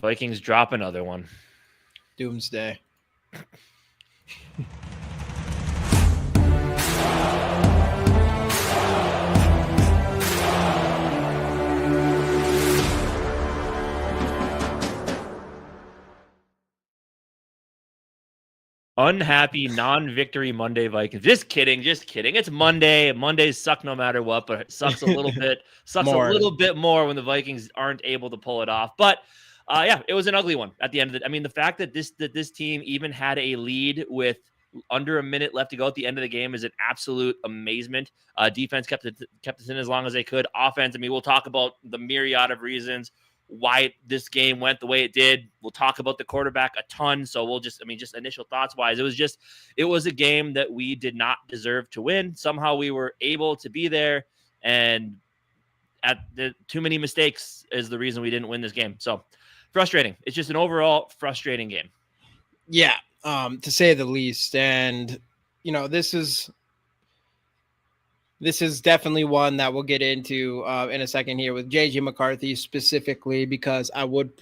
Vikings drop another one. Doomsday. Unhappy non-victory Monday Vikings. Just kidding. It's Monday. Mondays suck no matter what, but it sucks a little bit. Sucks a little bit more when the Vikings aren't able to pull it off. But yeah, it was an ugly one at the end of it. I mean, the fact that this team even had a lead with under a minute left to go at the end of the game is an absolute amazement. Defense kept it in as long as they could. Offense, I mean, we'll talk about the myriad of reasons why this game went the way it did. We'll talk about the quarterback a ton. So we'll just initial thoughts wise, it was a game that we did not deserve to win. Somehow we were able to be there, and too many mistakes is the reason we didn't win this game. So frustrating. It's just an overall frustrating game. Yeah. To say the least. And this is definitely one that we'll get into in a second here with JJ McCarthy specifically, because I would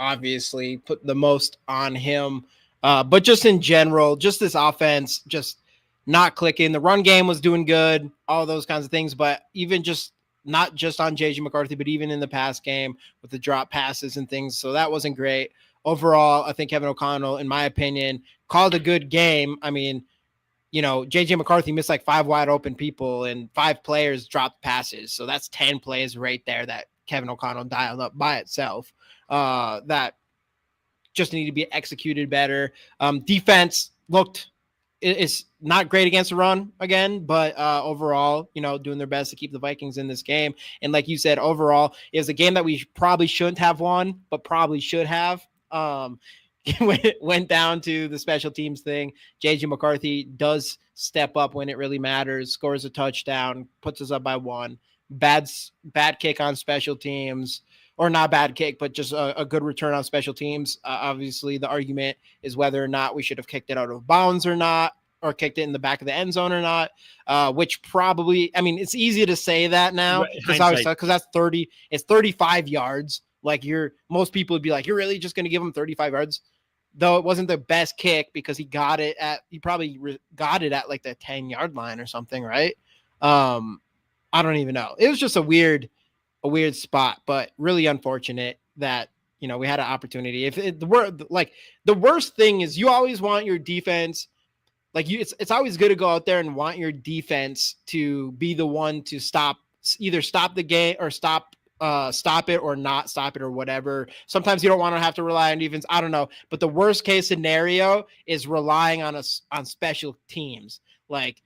obviously put the most on him. But just in general, just this offense, just not clicking. The run game was doing good, all those kinds of things. But even just not just on JJ McCarthy, but even in the pass game with the drop passes and things. So that wasn't great. Overall, I think Kevin O'Connell, in my opinion, called a good game. I mean, JJ McCarthy missed like 5 wide open people and 5 players dropped passes. So that's 10 plays right there that Kevin O'Connell dialed up by itself. That just need to be executed better. Defense is not great against the run again, but overall, doing their best to keep the Vikings in this game. And like you said, overall, it was a game that we probably shouldn't have won, but probably should have. Went down to the special teams thing. JJ McCarthy does step up when it really matters, scores a touchdown, puts us up by 1. Bad kick on special teams, or not bad kick, but just a good return on special teams. Obviously, the argument is whether or not we should have kicked it out of bounds or not, or kicked it in the back of the end zone or not, which probably, I mean, it's easy to say that now because that's 35 yards. Like most people would be like, you're really just going to give him 35 yards, though it wasn't the best kick because he probably got it at like the 10-yard line or something. Right. I don't even know. It was just a weird spot, but really unfortunate that, we had an opportunity. The worst thing is you always want your defense. It's always good to go out there and want your defense to be the one to either stop the game or stop it or not stop it or whatever. Sometimes you don't want to have to rely on defense. I don't know. But the worst case scenario is relying on special teams. Like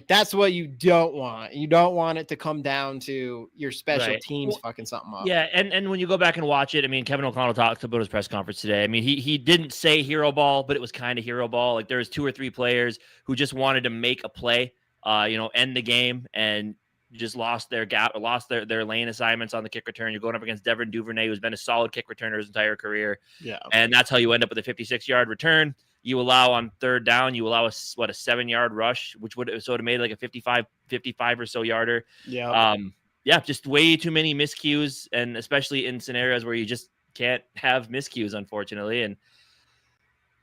that's what you don't want. You don't want it to come down to your special teams fucking something up. Yeah, and when you go back and watch it, I mean, Kevin O'Connell talked about his press conference today. I mean, he didn't say hero ball, but it was kind of hero ball. Like there was 2 or 3 players who just wanted to make a play, end the game, and just lost their lane assignments on the kick return. You're going up against Devin Duvernay, who's been a solid kick returner his entire career. Yeah. And that's how you end up with a 56-yard return. You allow on 3rd down, a 7-yard rush, which would have made like a 55 or so yarder. Yeah. Just way too many miscues, and especially in scenarios where you just can't have miscues, unfortunately. And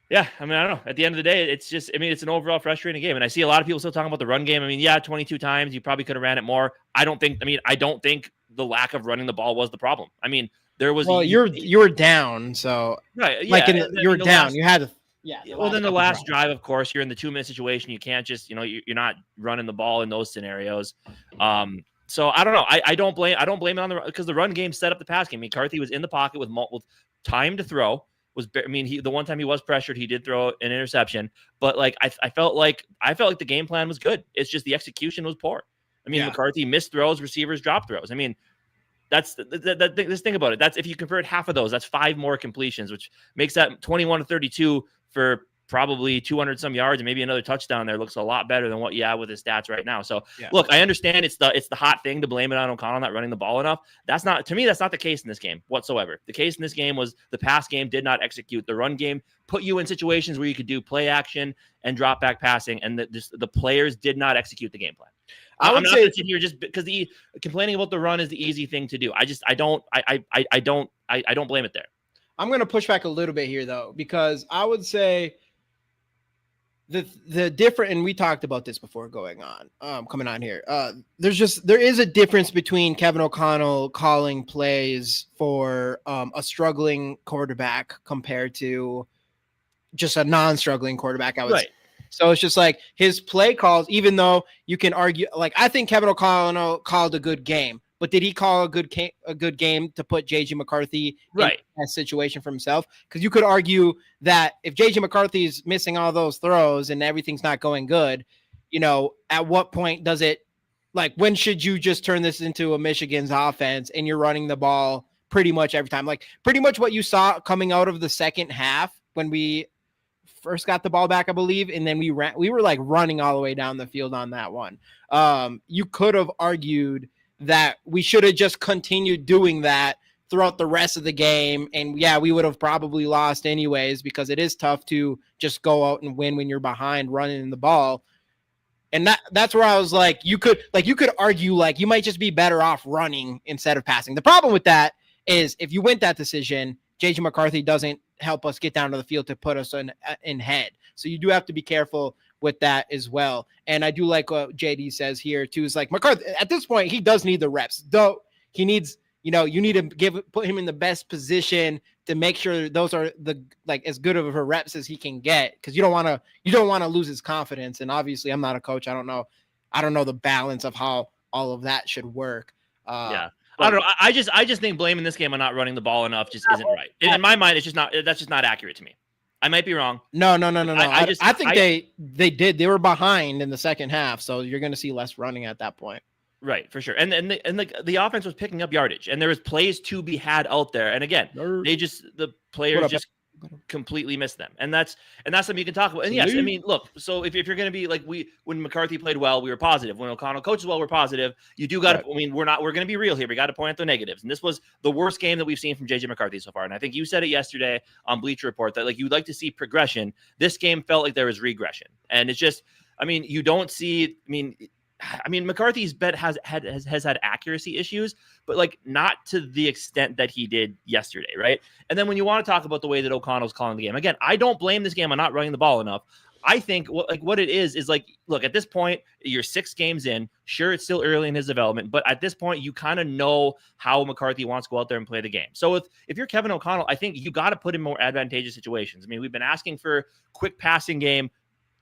yeah, I mean, I don't know. At the end of the day, it's an overall frustrating game. And I see a lot of people still talking about the run game. I mean, 22 times. You probably could have ran it more. I don't think the lack of running the ball was the problem. I mean, there was... Well, you were down, so... Right, yeah. You were down. You had to... Yeah. Well, then the last drive, of course, you're in the 2-minute situation. You can't just, you're not running the ball in those scenarios. So I don't know. I don't blame it on because the run game set up the pass game. McCarthy was in the pocket with time to throw. The one time he was pressured, he did throw an interception, but I felt like the game plan was good. It's just the execution was poor. I mean, McCarthy missed throws, receivers drop throws. I mean, that's let's think about it. That's if you convert half of those, that's 5 more completions, which makes that 21-32 for probably 200 some yards and maybe another touchdown there. Looks a lot better than what you have with his stats right now. So look, I understand it's the hot thing to blame it on O'Connell not running the ball enough. That's not the case in this game whatsoever. The case in this game was the pass game did not execute. The run game put you in situations where you could do play action and drop back passing, and the players did not execute the game plan. I'm not going to sit here just because complaining about the run is the easy thing to do. I don't blame it there. I'm going to push back a little bit here though, because I would say the different, and we talked about this before coming on here. There is a difference between Kevin O'Connell calling plays for a struggling quarterback compared to just a non-struggling quarterback. So it's just like his play calls, even though you can argue, like I think Kevin O'Connell called a good game, but did he call a good game to put JJ McCarthy in that situation for himself? Because you could argue that if JJ McCarthy is missing all those throws and everything's not going good, at what point does it, like, when should you just turn this into a Michigan's offense and you're running the ball pretty much every time? Like pretty much what you saw coming out of the second half when we first got the ball back, I believe, and then we were like running all the way down the field on that one. You could have argued that we should have just continued doing that throughout the rest of the game. And yeah, we would have probably lost anyways, because it is tough to just go out and win when you're behind running the ball. And that's where I was like, you could argue like you might just be better off running instead of passing. The problem with that is if you win that decision, JJ McCarthy doesn't help us get down to the field to put us in head. So you do have to be careful with that as well. And I do like what JD says here too, is like McCarthy at this point, he does need the reps, though. He needs, you need to put him in the best position to make sure those are as good of a reps as he can get. Cause you don't want to lose his confidence. And obviously I'm not a coach. I don't know the balance of how all of that should work. Yeah. I don't know. I just think blaming this game on not running the ball enough just isn't right. In my mind, that's just not accurate to me. I might be wrong. No. I think they did. They were behind in the second half, so you're going to see less running at that point. Right, for sure. And the offense was picking up yardage, and there was plays to be had out there. And again, the players just completely missed them, and that's something you can talk about. And yes, I mean, look, so if you're going to be like when McCarthy played well, we were positive. When O'Connell coaches well, we're positive. You do got to. Right. I mean, we're going to be real here. We got to point out the negatives, and this was the worst game that we've seen from JJ McCarthy so far. And I think you said it yesterday on Bleacher Report that like you'd like to see progression. This game felt like there was regression, and it's just, I mean, you don't see. I mean, McCarthy's bet has had accuracy issues, but like not to the extent that he did yesterday, right? And then when you want to talk about the way that O'Connell's calling the game, again, I don't blame this game on not running the ball enough. I think what it is like, look, at this point, you're 6 games in. Sure, it's still early in his development, but at this point, you kind of know how McCarthy wants to go out there and play the game. So if you're Kevin O'Connell, I think you got to put in more advantageous situations. I mean, we've been asking for quick passing game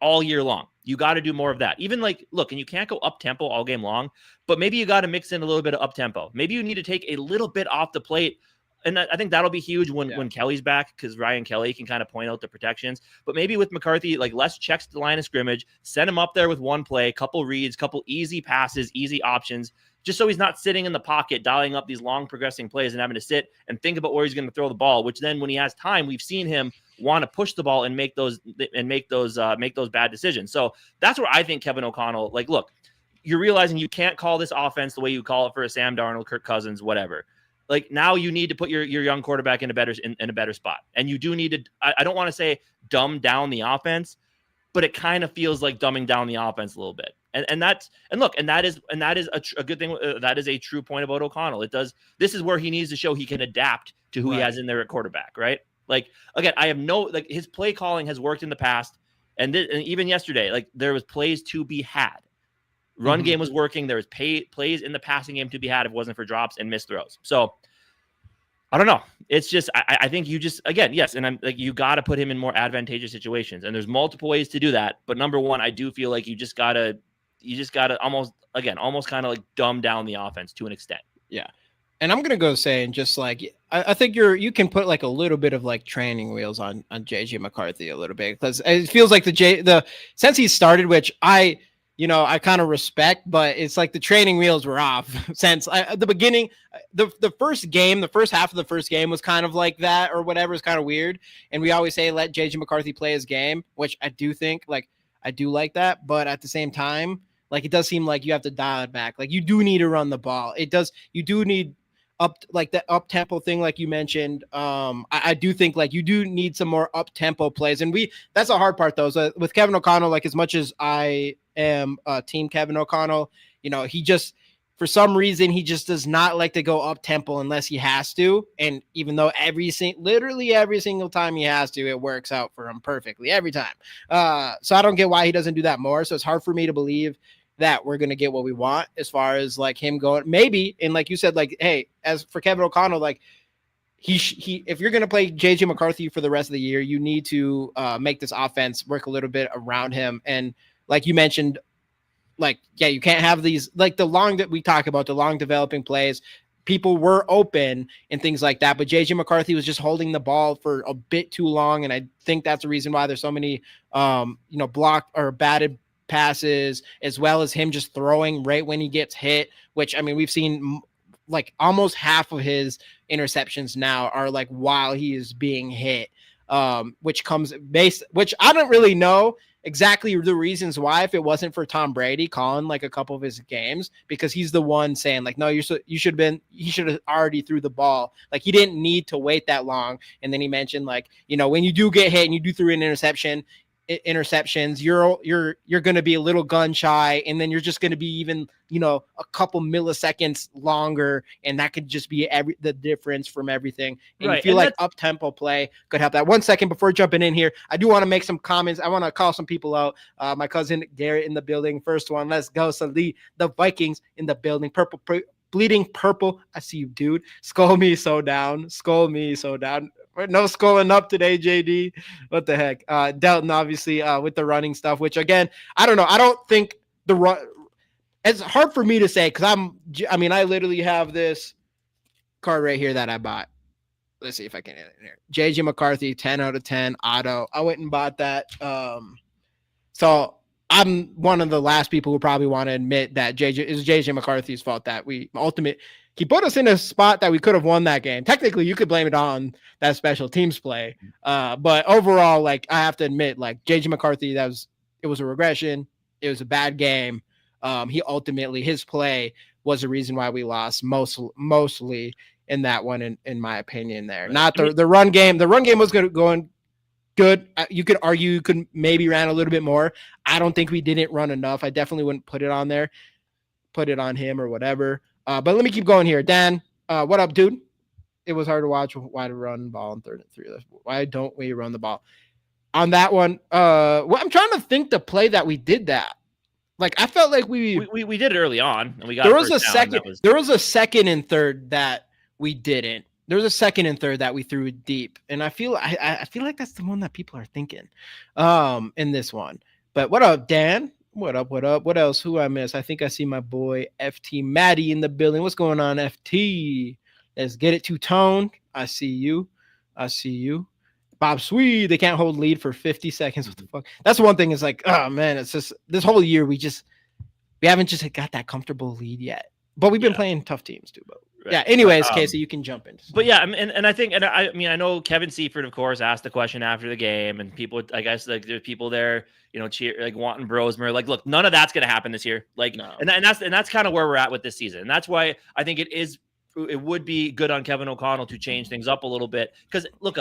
all year long. You got to do more of that. Even like, look, and you can't go up tempo all game long, but maybe you got to mix in a little bit of up tempo. Maybe you need to take a little bit off the plate. And I think that'll be huge when Kelly's back, because Ryan Kelly can kind of point out the protections. But maybe with McCarthy, like less checks to the line of scrimmage, send him up there with one play, couple reads, couple easy passes, easy options, just so he's not sitting in the pocket, dialing up these long progressing plays and having to sit and think about where he's going to throw the ball, which then when he has time, we've seen him want to push the ball and make those bad decisions. So that's where I think Kevin O'Connell, like, look, you're realizing you can't call this offense the way you call it for a Sam Darnold, Kirk Cousins, whatever. Like now you need to put your young quarterback in a better spot. And you do need to, I don't want to say dumb down the offense, but it kind of feels like dumbing down the offense a little bit. And that is a good thing. That is a true point about O'Connell. This is where he needs to show he can adapt to who he has in there at quarterback. Right. Like, again, I have his play calling has worked in the past. And even yesterday, like there was plays to be had. Run game was working. There was plays in the passing game to be had if it wasn't for drops and missed throws. So I don't know. It's just, I think you just, again, yes. And I'm like, you got to put him in more advantageous situations. And there's multiple ways to do that. But number one, I do feel like you just gotta almost kind of like dumb down the offense to an extent. Yeah. And I'm going to go saying just like, I think you can put like a little bit of like training wheels on JJ McCarthy a little bit, because it feels like since he started, which I kind of respect, but it's like the training wheels were off since at the beginning. The first half of the first game was kind of like that or whatever. Is kind of weird. And we always say, let JJ McCarthy play his game, which I do think I do like that. But at the same time, like it does seem like you have to dial it back. Like you do need to run the ball. You do need the up tempo thing, like you mentioned. I do think like you do need some more up tempo plays. And that's a hard part though. So with Kevin O'Connell, like as much as I am team Kevin O'Connell, he just, For some reason, he just does not like to go up tempo unless he has to. And even though literally every single time he has to, it works out for him perfectly every time. So I don't get why he doesn't do that more. So it's hard for me to believe that we're going to get what we want as far as like him going maybe. And like you said, like, hey, as for Kevin O'Connell, like he if you're going to play JJ McCarthy for the rest of the year, you need to make this offense work a little bit around him. And like you mentioned, like, yeah, you can't have these, like the long that we talk about, the long developing plays. People were open and things like that, but JJ McCarthy was just holding the ball for a bit too long. And I think that's the reason why there's so many, blocked or batted passes, as well as him just throwing right when he gets hit, which, I mean, we've seen like almost half of his interceptions now are like while he is being hit, which I don't really know exactly the reasons why, if it wasn't for Tom Brady calling like a couple of his games, because he's the one saying like, no, he should have already threw the ball. Like he didn't need to wait that long. And then he mentioned like, when you do get hit and you do throw an interceptions, you're going to be a little gun shy, and then you're just going to be even, a couple milliseconds longer. And that could just be the difference from everything. And right. you feel like up tempo play could help that. 1 second before jumping in here, I do want to make some comments. I want to call some people out. My cousin Garrett in the building. First one, let's go. So the Vikings in the building, bleeding purple. I see you, dude. Skull me so down. No sculling up today, JD. What the heck? Delton, obviously, with the running stuff, which again, I don't know. I don't think the run. It's hard for me to say because I literally have this card right here that I bought. Let's see if I can get it in here. JJ McCarthy, 10 out of 10 auto. I went and bought that. So I'm one of the last people who probably want to admit that JJ McCarthy's fault that he put us in a spot that we could have won that game. Technically, you could blame it on that special teams play. But overall, like, I have to admit, like, JJ McCarthy, it was a regression. It was a bad game. His play was the reason why we lost mostly in that one, in my opinion there. Right. Not the run game. The run game was going good. You could argue you could maybe ran a little bit more. I don't think we didn't run enough. I definitely wouldn't put it on there. Put it on him or whatever. But let me keep going here. Dan, what up, dude? It was hard to watch. Why to run ball on 3rd and 3? Why don't we run the ball on that one? I'm trying to think the play that we did that. Like, I felt like we did it early on, and we got there was a second. There was a 2nd and 3rd that we didn't. There was a 2nd and 3rd that we threw deep, and I feel like that's the one that people are thinking, in this one. But what up, Dan? What up? What else? Who I miss? I think I see my boy FT Maddie in the building. What's going on, FT? Let's get it two-tone. I see you. Bob Swede, they can't hold lead for 50 seconds. What the fuck? That's one thing. It's like, oh man, it's just this whole year we haven't just got that comfortable lead yet. But we've been playing tough teams too. But right. Yeah. Anyways, Casey, you can jump in. But yeah, and I think, and I know Kevin Seifert, of course, asked the question after the game, and people, I guess, like there's people there, cheer, like wanting Brosmer. Like, look, none of that's going to happen this year. Like, no. and that's kind of where we're at with this season, and that's why I think it would be good on Kevin O'Connell to change things up a little bit. Because look.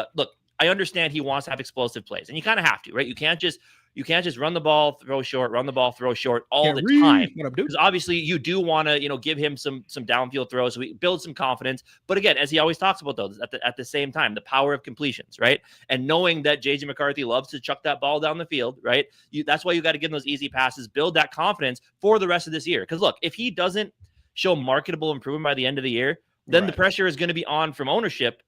I understand he wants to have explosive plays, and you kind of have to, right? You can't just run the ball, throw short all the time. Because obviously you do want to, give him some downfield throws, so we build some confidence. But again, as he always talks about those, at the same time, the power of completions, right? And knowing that JJ McCarthy loves to chuck that ball down the field, right? That's why you got to give him those easy passes, build that confidence for the rest of this year. Because look, if he doesn't show marketable improvement by the end of the year, then the pressure is going to be on from ownership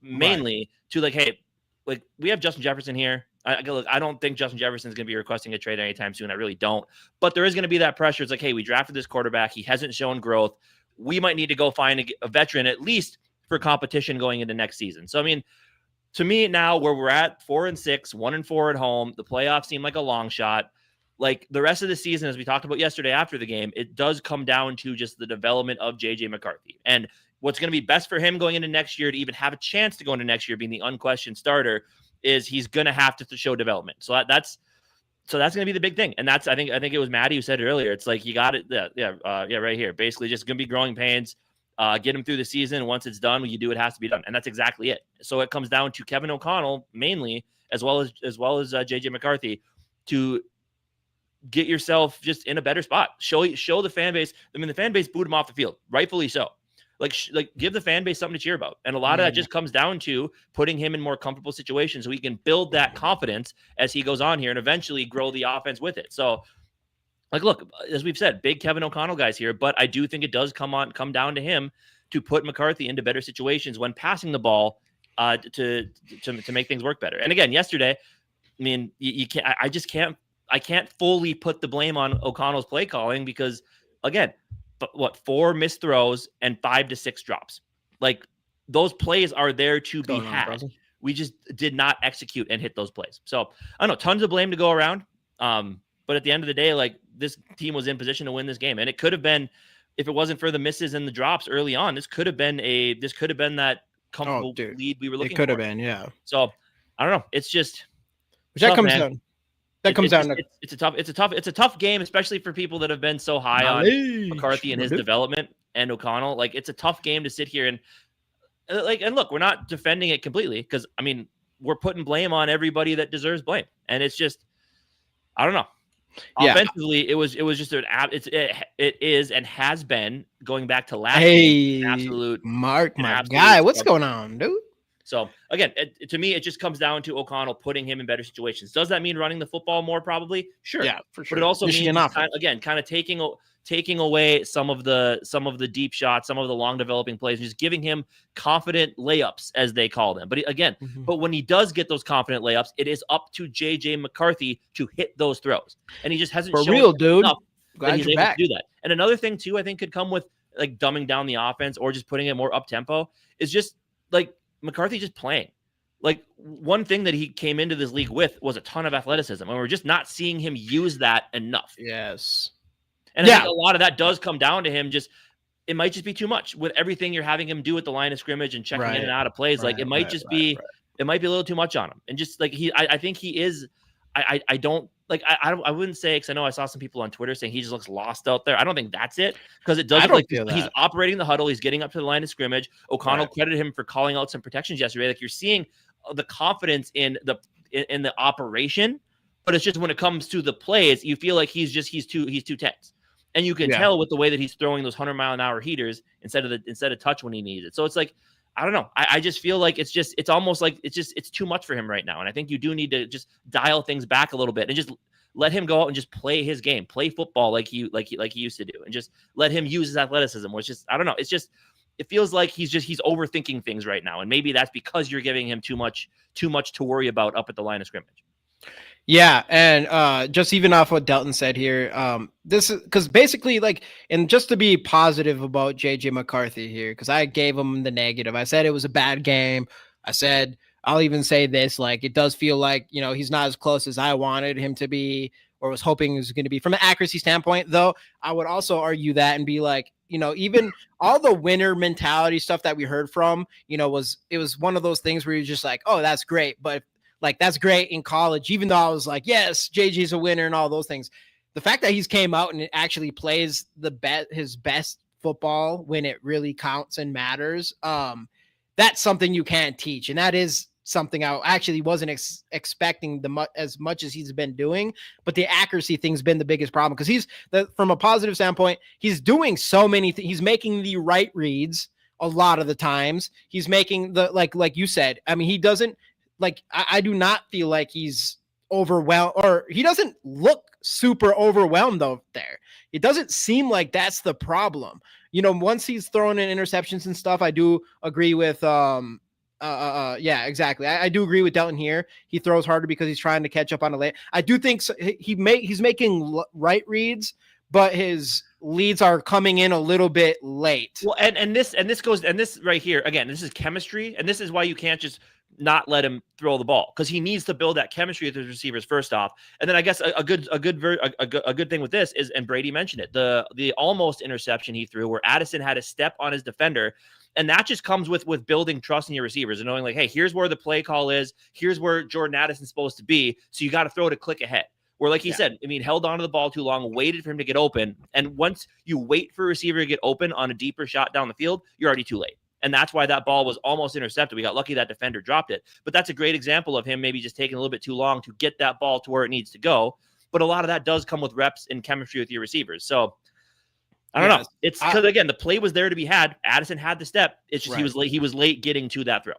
mainly to like, hey, like we have Justin Jefferson here. I don't think Justin Jefferson is going to be requesting a trade anytime soon. I really don't. But there is going to be that pressure. It's like, hey, we drafted this quarterback. He hasn't shown growth. We might need to go find a veteran at least for competition going into next season. So, I mean, to me now where we're at 4-6, 1-4 at home, the playoffs seem like a long shot. Like the rest of the season, as we talked about yesterday after the game, it does come down to just the development of JJ McCarthy. And what's going to be best for him going into next year to even have a chance to go into next year being the unquestioned starter is he's going to have to show development. So that's going to be the big thing. And that's, I think it was Maddie who said it earlier. It's like, you got it. Right here. Basically just going to be growing pains, get him through the season. Once it's done, when you do, it has to be done. And that's exactly it. So it comes down to Kevin O'Connell mainly, as well as JJ McCarthy, to get yourself just in a better spot. Show the fan base. I mean, the fan base booed him off the field, rightfully so. Like give the fan base something to cheer about. And a lot of that just comes down to putting him in more comfortable situations so he can build that confidence as he goes on here and eventually grow the offense with it. So, like, look, as we've said, big Kevin O'Connell guys here, but I do think it does come down to him to put McCarthy into better situations when passing the ball to make things work better. And again, yesterday, I mean, you can't. I can't fully put the blame on O'Connell's play calling because, again, 4 missed throws and 5 to 6 drops. Like, those plays are there to be had. We just did not execute and hit those plays. So I don't know, tons of blame to go around. But at the end of the day, like, this team was in position to win this game, and it could have been, if it wasn't for the misses and the drops early on, this could have been that comfortable lead we were looking for. It could have been, yeah. So I don't know. It's just that comes down. It's a tough game, especially for people that have been so high on McCarthy and his development and O'Connell. Like, it's a tough game to sit here and look, we're not defending it completely because, I mean, we're putting blame on everybody that deserves blame, and it's just, I don't know. Yeah. Offensively, it was just it is and has been going back to last game, absolute Mark, my guy. What's going on, dude? So again, to me, it just comes down to O'Connell putting him in better situations. Does that mean running the football more? Probably, sure. Yeah, for sure. But it also means kind of taking away some of the deep shots, some of the long developing plays, just giving him confident layups, as they call them. But again, but when he does get those confident layups, it is up to JJ McCarthy to hit those throws, and he just hasn't shown real, dude. Glad he's able to do that. And another thing too, I think could come with like dumbing down the offense or just putting it more up tempo is just like McCarthy just playing. Like, one thing that he came into this league with was a ton of athleticism, and we're just not seeing him use that enough. Yes. And I think a lot of that does come down to him it might just be too much with everything you're having him do at the line of scrimmage and checking in and out of plays. Like, it might just be it might be a little too much on him. And just like I think he is I don't like I wouldn't say, because I know I saw some people on Twitter saying he just looks lost out there. I don't think that's it, because it does look like he's operating the huddle. He's getting up to the line of scrimmage. O'Connell credited him for calling out some protections yesterday. Like, you're seeing the confidence in the operation, but it's just when it comes to the plays, you feel like he's too tense. And you can tell with the way that he's throwing those 100-mile-an-hour heaters instead of touch when he needs it. So it's like, I don't know. I just feel like it's almost like it's too much for him right now. And I think you do need to just dial things back a little bit and just let him go out and just play his game, play football like he used to do, and just let him use his athleticism. Which is, I don't know. It's just, it feels like he's overthinking things right now, and maybe that's because you're giving him too much to worry about up at the line of scrimmage. Yeah, and just even off what Delton said here, this is because basically, like, and just to be positive about JJ McCarthy here, because I gave him the negative. I said it was a bad game. I said, I'll even say this, like, it does feel like, he's not as close as I wanted him to be or was hoping he was going to be from an accuracy standpoint. Though I would also argue that and be like, even all the winner mentality stuff that we heard from, it was one of those things where you're just like, oh, that's great, but like, that's great in college, even though I was like, yes, JJ's a winner and all those things. The fact that he's came out and actually plays his best football when it really counts and matters, that's something you can't teach. And that is something I actually wasn't expecting as much as he's been doing. But the accuracy thing's been the biggest problem, because from a positive standpoint, he's doing so many things. He's making the right reads a lot of the times. He's making like you said, I mean, he doesn't, like, I do not feel like he's overwhelmed, or he doesn't look super overwhelmed out there. It doesn't seem like that's the problem. Once he's throwing in interceptions and stuff, I do agree with, yeah, exactly. I do agree with Delton here. He throws harder because he's trying to catch up on a late. I do think he's making right reads, but his leads are coming in a little bit late. Well, and this right here, again, this is chemistry, and this is why you can't just not let him throw the ball, because he needs to build that chemistry with his receivers first off. And then I guess a good thing with this is, and Brady mentioned it, the almost interception he threw where Addison had a step on his defender. And that just comes with building trust in your receivers and knowing, like, hey, here's where the play call is. Here's where Jordan Addison's supposed to be. So you got to throw it a click ahead. Where, like he said, I mean, held onto the ball too long, waited for him to get open. And once you wait for a receiver to get open on a deeper shot down the field, you're already too late. And that's why that ball was almost intercepted. We got lucky that defender dropped it. But that's a great example of him maybe just taking a little bit too long to get that ball to where it needs to go. but a lot of that does come with reps and chemistry with your receivers. So I don't know. It's because, again, the play was there to be had. Addison had the step. It's just he was late getting to that throw.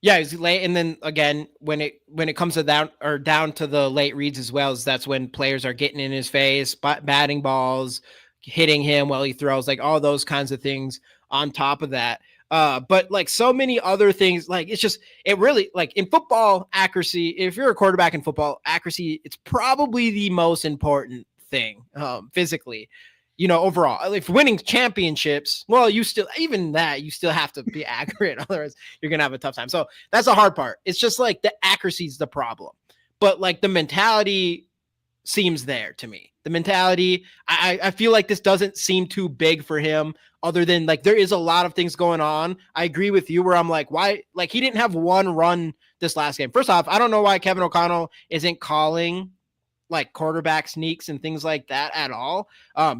Yeah, he's late, and then again, when it comes to down to the late reads as well, that's when players are getting in his face, batting balls, hitting him while he throws, like all those kinds of things on top of that. But like so many other things, like it really, like in football, accuracy, if you're a quarterback in football, accuracy, it's probably the most important thing, physically. Overall, if winning championships, well, you still have to be accurate. Otherwise, you're going to have a tough time. So that's the hard part. It's just like the accuracy is the problem. But like the mentality seems there to me. The mentality, I feel like this doesn't seem too big for him, other than like there is a lot of things going on. I agree with you where I'm like, why? Like he didn't have one run this last game. First off, I don't know why Kevin O'Connell isn't calling like quarterback sneaks and things like that at all.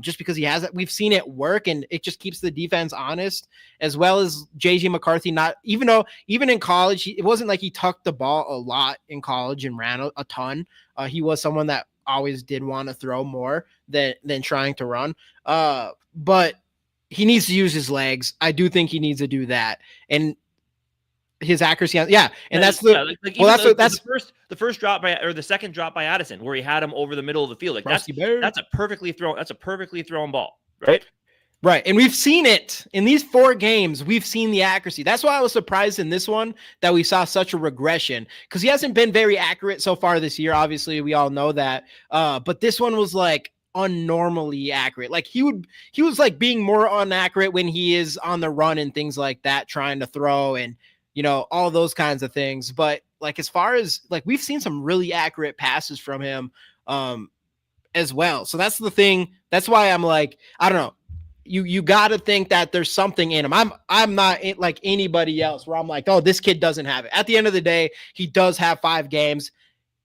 Just because he has it, we've seen it work, and it just keeps the defense honest, as well as JJ McCarthy. Even in college, it wasn't like he tucked the ball a lot in college and ran a ton. He was someone that always did want to throw more than trying to run. But he needs to use his legs. I do think he needs to do that. And his accuracy and that's the first drop the second drop by Addison, where he had him over the middle of the field. Like that's a perfectly thrown ball, right? Right. And we've seen it in these 4 games. We've seen the accuracy. That's why I was surprised in this one that we saw such a regression, because he hasn't been very accurate so far this year. Obviously, we all know that. But this one was like unnormally accurate. Like he was like being more inaccurate when he is on the run and things like that, trying to throw and all those kinds of things. But like, as far as like, we've seen some really accurate passes from him as well. So that's the thing. That's why I'm like, I don't know. You got to think that there's something in him. I'm not like anybody else where I'm like, oh, this kid doesn't have it. At the end of the day, he does have 5 games.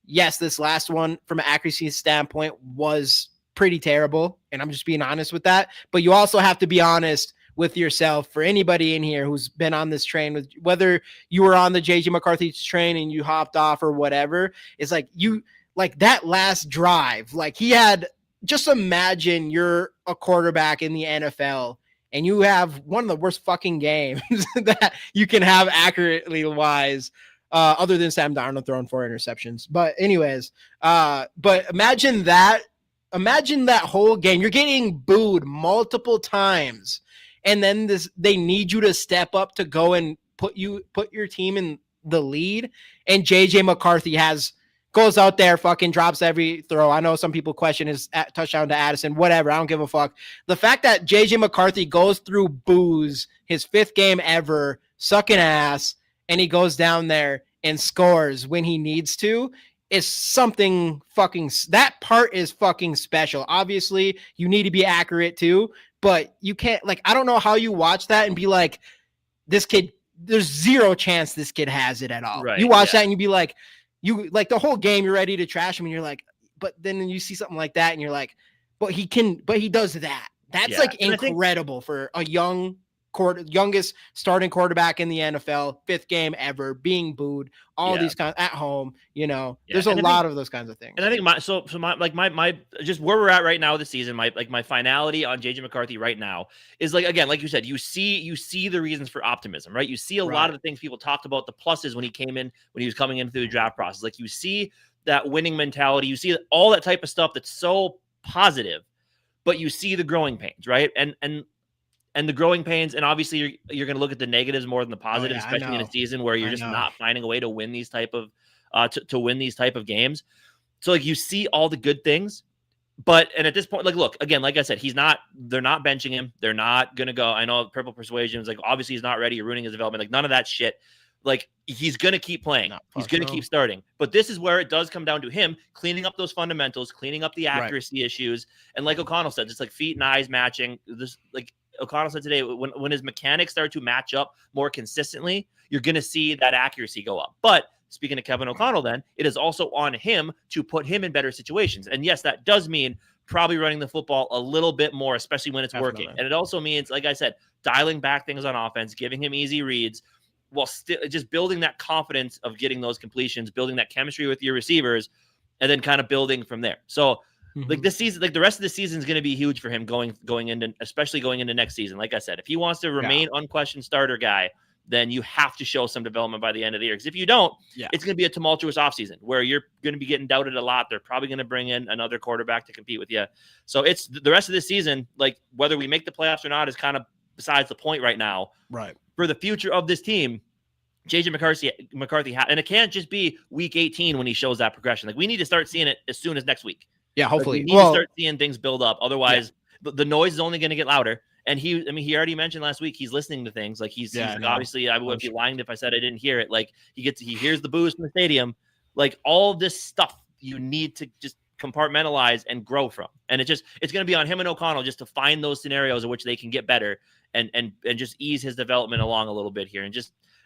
Yes, this last one from an accuracy standpoint was pretty terrible, and I'm just being honest with that. But you also have to be honest with yourself. For anybody in here who's been on this train, with whether you were on the JJ McCarthy train and you hopped off or whatever, it's like that last drive, like he had, just imagine you're a quarterback in the NFL and you have one of the worst fucking games that you can have accurately wise, other than Sam Darnold throwing 4 interceptions. But anyways, but imagine that whole game, you're getting booed multiple times, and then they need you to step up to go and put your team in the lead. And JJ McCarthy goes out there, fucking drops every throw. I know some people question his touchdown to Addison, whatever. I don't give a fuck. The fact that JJ McCarthy goes through boos, his 5th game ever, sucking ass, and he goes down there and scores when he needs to, is something fucking, that part is fucking special. Obviously, you need to be accurate too, but you can't, like, I don't know how you watch that and be like, this kid, there's 0 chance this kid has it at all. Right, you watch that and you be like, the whole game, you're ready to trash him, and you're like, but then you see something like that and you're like, but he does that. That's like incredible for a youngest starting quarterback in the NFL, 5th game ever, being booed, all these kinds at home, there's a lot of those kinds of things. And I think my just where we're at right now this season, my finality on JJ McCarthy right now is, like, again, like you said, you see the reasons for optimism, right? You see a lot of the things people talked about, the pluses when he was coming in through the draft process. Like, you see that winning mentality, you see all that type of stuff that's so positive, but you see the growing pains, right? And the growing pains, and obviously you're going to look at the negatives more than the positives, especially in a season where you're just not finding a way to win these type of games. So, like, you see all the good things, and at this point, like, look, again, like I said, they're not benching him. They're not going to go. I know Purple Persuasion is like, obviously he's not ready. You're ruining his development. Like, none of that shit. Like, he's going to keep playing. He's going to keep starting. But this is where it does come down to him cleaning up those fundamentals, cleaning up the accuracy issues. And like O'Connell said, just like feet and eyes matching. This, like O'Connell said today, when his mechanics start to match up more consistently, you're going to see that accuracy go up. But speaking to Kevin O'Connell, then it is also on him to put him in better situations. And yes, that does mean probably running the football a little bit more, especially when it's working. And it also means, like I said, dialing back things on offense, giving him easy reads, while still just building that confidence of getting those completions, building that chemistry with your receivers. and then kind of building from there. So like Mhm. this season, like the rest of the season is going to be huge for him going into, especially going into next season. Like I said, if he wants to remain unquestioned starter guy, then you have to show some development by the end of the year. Because if you don't, it's going to be a tumultuous offseason where you're going to be getting doubted a lot. They're probably going to bring in another quarterback to compete with you. So it's the rest of the season, like whether we make the playoffs or not is kind of besides the point right now. Right. For the future of this team, JJ McCarthy, and it can't just be week 18 when he shows that progression. Like we need to start seeing it as soon as next week. Yeah, hopefully. Like, we need to start seeing things build up. Otherwise, the noise is only going to get louder. And he already mentioned last week he's listening to things. Like he's obviously, I would be lying if I said I didn't hear it. Like he hears the boos from the stadium. Like all this stuff you need to just compartmentalize and grow from. And it's going to be on him and O'Connell just to find those scenarios in which they can get better and just ease his development along a little bit here.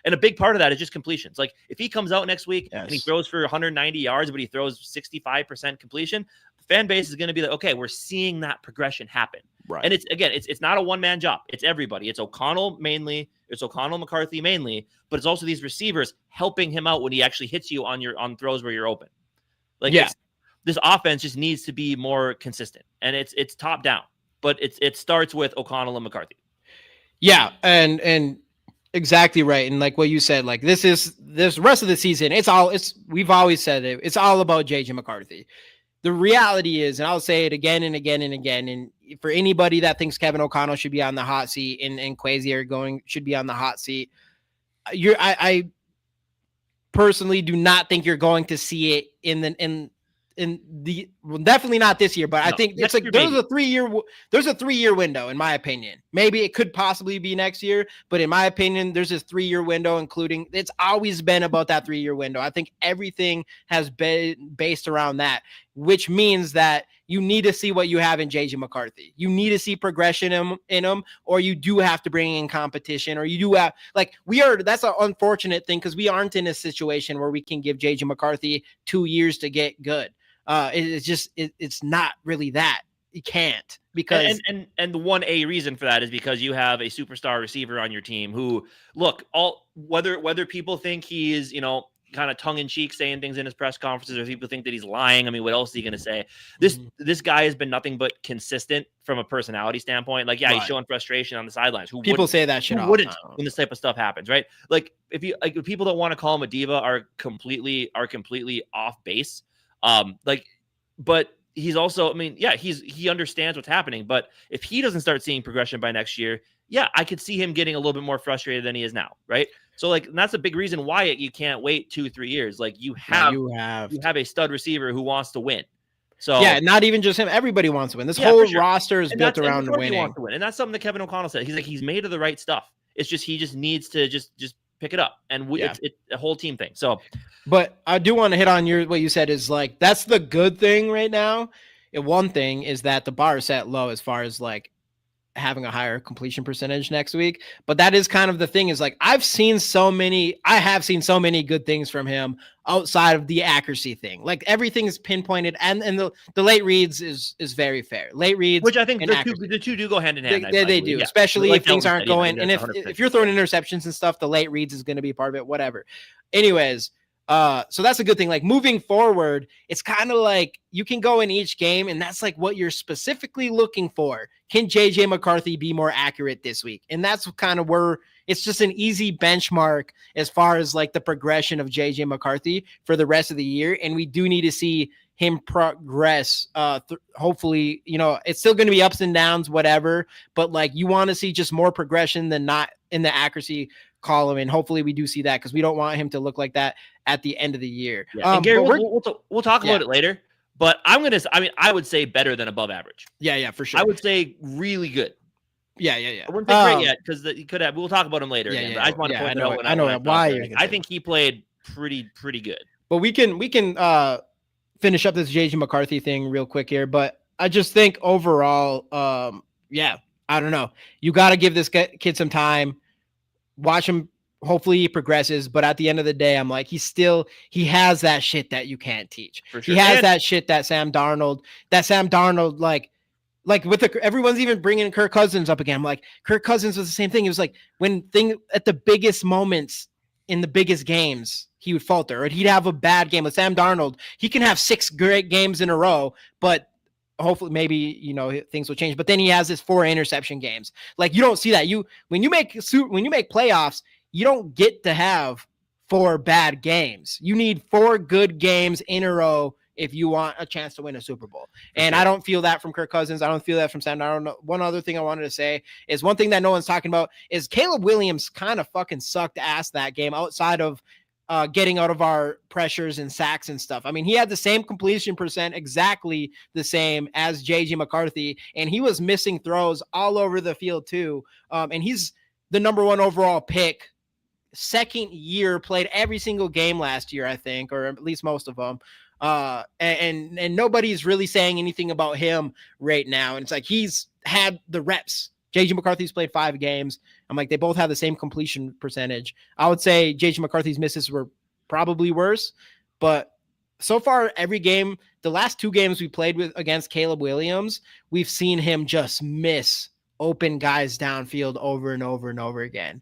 And a big part of that is just completions. Like if he comes out next week and he throws for 190 yards, but he throws 65% completion, the fan base is going to be like, okay, we're seeing that progression happen. Right. And it's not a one-man job. It's everybody. It's O'Connell mainly. It's O'Connell, McCarthy mainly, but it's also these receivers helping him out when he actually hits you on throws where you're open. Like this offense just needs to be more consistent, and it's top down, but it starts with O'Connell and McCarthy. Yeah. And exactly right. And like what you said, like this rest of the season, we've always said it's all about JJ McCarthy. The reality is, and I'll say it again and again and again, and for anybody that thinks Kevin O'Connell should be on the hot seat and Kwesi should be on the hot seat, I personally do not think you're going to see it definitely not this year, but I think it's like there's a 3-year window, in my opinion. Maybe it could possibly be next year, but in my opinion, there's this 3-year window, including it's always been about that 3-year window. I think everything has been based around that, which means that you need to see what you have in JJ McCarthy. You need to see progression in him, or you do have to bring in competition, or you do have that's an unfortunate thing because we aren't in a situation where we can give JJ McCarthy 2 years to get good. It's not really that. You can't, because and the 1A reason for that is because you have a superstar receiver on your team who, look, whether people think he is, kind of tongue-in-cheek saying things in his press conferences, or people think that he's lying. I mean, what else is he going to say? This guy has been nothing but consistent from a personality standpoint. Like, he's showing frustration on the sidelines. People say that shit all wouldn't when this type of stuff happens, right? Like, if people don't want to call him a diva are completely off base. But he's also, he understands what's happening. But if he doesn't start seeing progression by next year, I could see him getting a little bit more frustrated than he is now, right? So that's a big reason why you can't wait 2-3 years. Like you have a stud receiver who wants to win. So not even just him. Everybody wants to win. This whole roster is built around winning. Wants to win. And that's something that Kevin O'Connell said. He's like, he's made of the right stuff. It's just he just needs to just pick it up, and it's a whole team thing. So, but I do want to hit on what you said is like that's the good thing right now. And one thing is that the bar is set low as far as like having a higher completion percentage next week. But that is kind of the thing is like I have seen so many good things from him outside of the accuracy thing. Like everything is pinpointed, and the late reads is very fair. Late reads, which I think the two do go hand in hand. They do, especially if things aren't going. And if you're throwing interceptions and stuff, the late reads is going to be part of it. Whatever. Anyways. So that's a good thing. Like moving forward, it's kind of like you can go in each game, and that's like what you're specifically looking for. Can JJ McCarthy be more accurate this week? And that's kind of where it's just an easy benchmark as far as like the progression of JJ McCarthy for the rest of the year. And we do need to see him progress. Hopefully, it's still going to be ups and downs, whatever, but like you want to see just more progression than not in the accuracy column. And hopefully we do see that, because we don't want him to look like that at the end of the year. And Gary, we'll talk about it later, but I would say better than above average. Yeah, for sure. I would say really good. Yeah. I wouldn't say great yet, because he could have. We'll talk about him later. But I just want to point out. I know why. I think he played pretty good. But we can finish up this JJ McCarthy thing real quick here. But I just think overall, I don't know. You got to give this kid some time. Watch him. Hopefully he progresses, but at the end of the day, I'm like, he has that shit that you can't teach. For sure. He has that shit that Sam Darnold, like with everyone's even bringing Kirk Cousins up again. I'm like, Kirk Cousins was the same thing. It was like at the biggest moments, in the biggest games, he would falter, or he'd have a bad game. With Sam Darnold, he can have 6 great games in a row, but hopefully maybe, things will change. But then he has his 4 interception games. Like, you don't see that. When you make playoffs, you don't get to have 4 bad games. You need 4 good games in a row if you want a chance to win a Super Bowl. And I don't feel that from Kirk Cousins. I don't feel that from Sam Darnold. One other thing I wanted to say is one thing that no one's talking about is Caleb Williams kind of fucking sucked ass that game outside of getting out of our pressures and sacks and stuff. I mean, he had the same completion percent, exactly the same as JJ McCarthy, and he was missing throws all over the field too. And he's the number 1 overall pick, second year, played every single game last year, I think, or at least most of them. And nobody's really saying anything about him right now. And it's like, he's had the reps. JJ McCarthy's played 5 games. I'm like, they both have the same completion percentage. I would say JJ McCarthy's misses were probably worse, but so far every game, the last 2 games we played with against Caleb Williams, we've seen him just miss open guys downfield over and over and over again.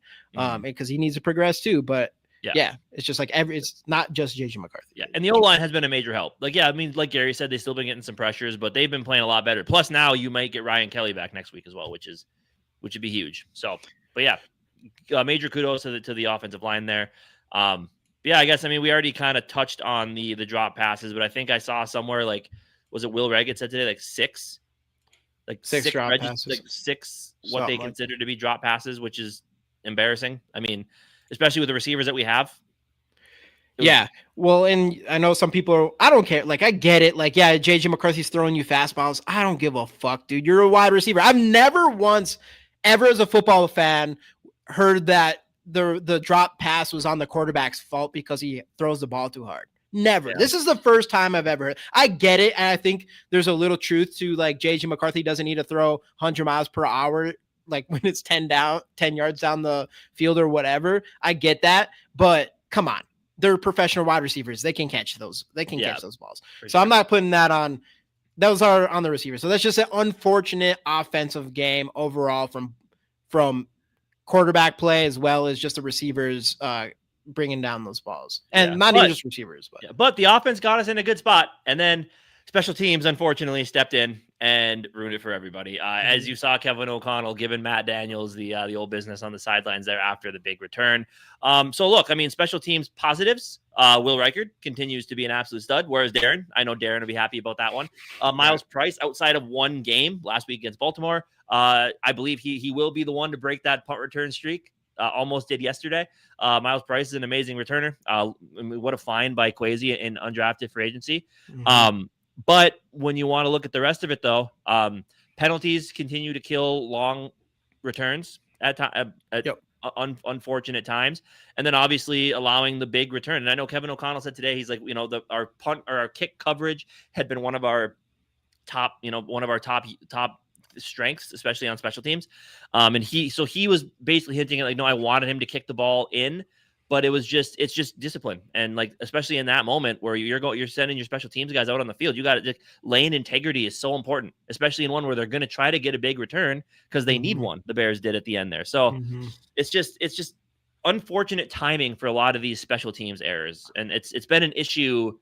Because he needs to progress too, but yeah, it's just like it's not just JJ McCarthy. Yeah, and the O-line has been a major help. Like, I mean, like Gary said, they've still been getting some pressures, but they've been playing a lot better. Plus, now you might get Ryan Kelly back next week as well, which would be huge. So, but yeah, major kudos to the offensive line there. Yeah, I guess, I mean, we already kind of touched on the drop passes, but I think I saw somewhere, like, was it Will Reggett said today, like 6 drop passes, like 6 what they consider to be drop passes, which is embarrassing. I mean, especially with the receivers that we have. Yeah. Well, and I know some people I don't care. Like, I get it. Like, yeah, JJ McCarthy's throwing you fastballs. I don't give a fuck, dude. You're a wide receiver. I've never once ever as a football fan heard that the drop pass was on the quarterback's fault because he throws the ball too hard. Never. Yeah. This is the first time I've ever heard. I get it. And I think there's a little truth to, like, JJ McCarthy doesn't need to throw 100 miles per hour like when it's 10 yards down the field or whatever. I get that, but come on, they're professional wide receivers. They can catch those. They can catch those balls. So I'm not putting that on. Those are on the receivers. So that's just an unfortunate offensive game overall from quarterback play, as well as just the receivers bringing down those balls, and not even just receivers. But the offense got us in a good spot, and then special teams unfortunately stepped in and ruined it for everybody. As you saw, Kevin O'Connell giving Matt Daniels the old business on the sidelines there after the big return. So look, I mean, special teams positives. Will Reichard continues to be an absolute stud. Whereas Darren, I know Darren will be happy about that one. Miles Price, outside of one game last week against Baltimore, I believe he will be the one to break that punt return streak. Almost did yesterday. Miles Price is an amazing returner. What a find by Kwesi in undrafted free agency. But when you want to look at the rest of it, though, penalties continue to kill long returns at unfortunate times, and then obviously allowing the big return. And I know Kevin O'Connell said today, he's like, our punt or our kick coverage had been one of our top strengths, especially on special teams. And he was basically hinting at, like, no, I wanted him to kick the ball in. But it's just discipline. And, like, especially in that moment where you're sending your special teams guys out on the field, you got to, lane integrity is so important, especially in one where they're going to try to get a big return because they need one. The Bears did at the end there. So it's just unfortunate timing for a lot of these special teams errors. And it's been an issue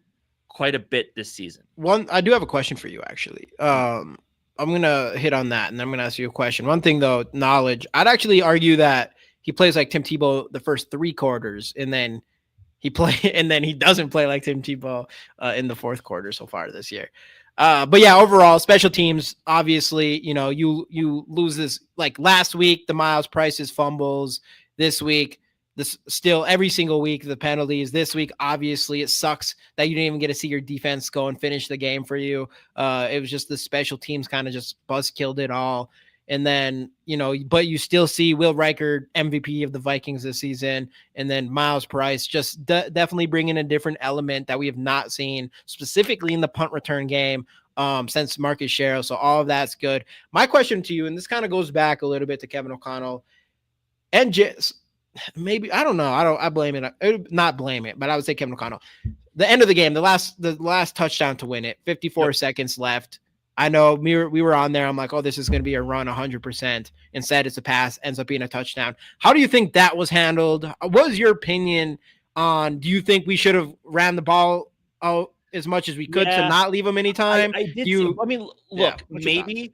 quite a bit this season. I do have a question for you, actually. I'm going to hit on that, and then I'm going to ask you a question. One thing, though, knowledge. I'd actually argue that he plays like Tim Tebow the first 3 quarters, and then he doesn't play like Tim Tebow in the fourth quarter so far this year. But yeah, overall, special teams, obviously, you lose this, like last week, the Miles Price's fumbles. This week, still every single week, the penalties. This week, obviously, it sucks that you didn't even get to see your defense go and finish the game for you. It was just the special teams kind of just buzzkilled it all. And then, but you still see Will Reichard, MVP of the Vikings this season. And then Miles Price just definitely bringing a different element that we have not seen specifically in the punt return game since Marcus Sherrill. So all of that's good. My question to you, and this kind of goes back a little bit to Kevin O'Connell and maybe, I don't know. I blame it. Not blame it, but I would say Kevin O'Connell. The end of the game, the last touchdown to win it, 54 seconds left. I know we were on there. I'm like, oh, this is going to be a run 100%. Instead, it's a pass, ends up being a touchdown. How do you think that was handled? What was your opinion on, do you think we should have ran the ball out as much as we could to Yeah, not leave them any time? I did. I mean, look, maybe,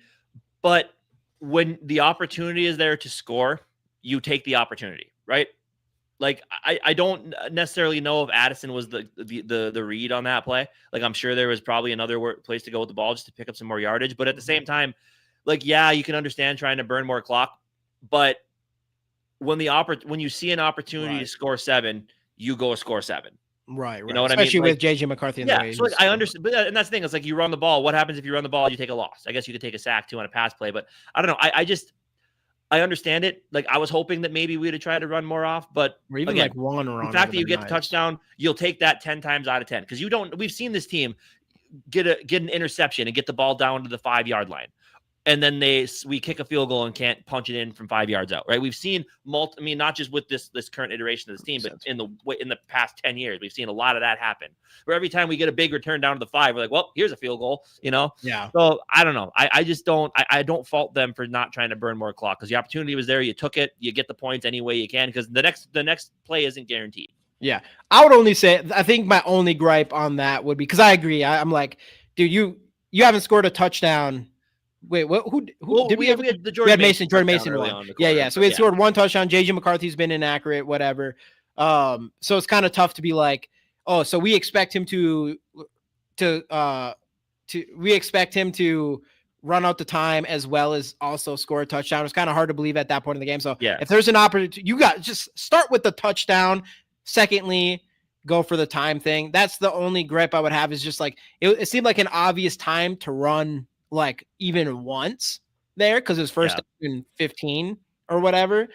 but when the opportunity is there to score, you take the opportunity, right? Like I don't necessarily know if Addison was the read on that play. Like I'm sure there was probably another place to go with the ball just to pick up some more yardage. But at the same time, like yeah, you can understand trying to burn more clock, but when you see an opportunity to score 7, you go score 7. Right. You know what Especially I mean? with JJ McCarthy in the way. So like, I understand, but and that's the thing. It's like you run the ball. What happens if you run the ball? You take a loss. I guess you could take a sack too on a pass play, but I don't know. I understand it. Like I was hoping that maybe we'd have tried to run more off, but or even again, like one run. the fact that you get the touchdown, you'll take that 10 times out of 10 because we've seen this team get an interception and get the ball down to the 5-yard line. And then we kick a field goal and can't punch it in from 5 yards out, right? We've seen not just with this current iteration of this team, but in the past 10 years, we've seen a lot of that happen. Where every time we get a big return down to the 5, we're like, well, here's a field goal, Yeah. So I don't know. I just don't. I don't fault them for not trying to burn more clock because the opportunity was there. You took it. You get the points any way you can because the next play isn't guaranteed. Yeah, I would only say I think my only gripe on that would be because I agree. I'm like, dude, you haven't scored a touchdown. Wait, what? Who did we have? We had Mason. Jordan Mason won. Yeah. So we had scored one touchdown. JJ McCarthy's been inaccurate, whatever. So it's kind of tough to be like, oh, so we expect him to run out the time as well as also score a touchdown. It's kind of hard to believe at that point in the game. So if there's an opportunity, you got just start with the touchdown. Secondly, go for the time thing. That's the only gripe I would have is just like it seemed like an obvious time to run like even once there because it was first in 15 or whatever.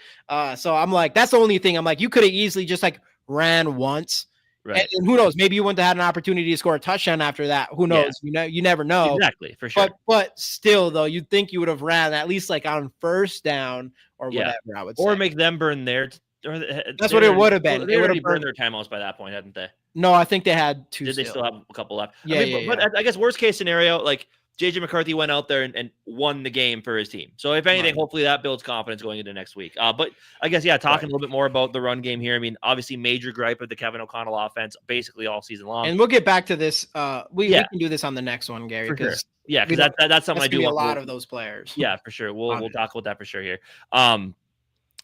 So I'm like, that's the only thing. I'm like, you could have easily just like ran once. Right. And who knows? Maybe you wouldn't have had an opportunity to score a touchdown after that. Who knows? You never know. Exactly, for sure. But still, though, you'd think you would have ran at least like on first down or whatever. I would say, or make them burn their. That's what it would have been. They already burned their timeouts by that point, hadn't they? No, I think they had 2. Did they still have a couple left? Yeah, but I guess worst case scenario, like JJ McCarthy went out there and won the game for his team. So if anything, hopefully that builds confidence going into next week. But I guess talking a little bit more about the run game here. I mean, obviously major gripe of the Kevin O'Connell offense basically all season long. And we'll get back to this. We can do this on the next one, Gary. Because that's something I do. A lot of those players. Yeah, for sure. We'll talk about that for sure here.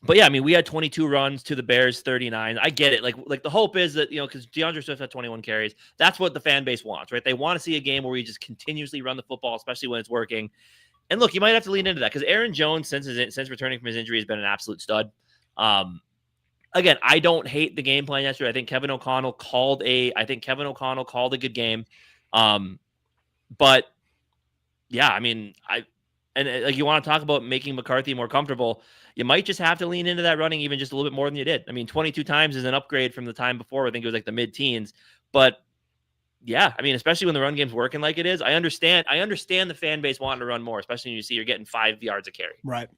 But yeah, I mean, we had 22 runs to the Bears 39. I get it. Like the hope is that, because DeAndre Swift had 21 carries. That's what the fan base wants, right? They want to see a game where we just continuously run the football, especially when it's working. And look, you might have to lean into that because Aaron Jones, since returning from his injury, has been an absolute stud. Again, I don't hate the game plan yesterday. I think Kevin O'Connell called a good game. But yeah, I mean, you want to talk about making McCarthy more comfortable. You might just have to lean into that running even just a little bit more than you did. I mean, 22 times is an upgrade from the time before. I think it was like the mid-teens. But yeah, I mean, especially when the run game's working like it is, I understand the fan base wanting to run more, especially when you see you're getting 5 yards a carry. Right.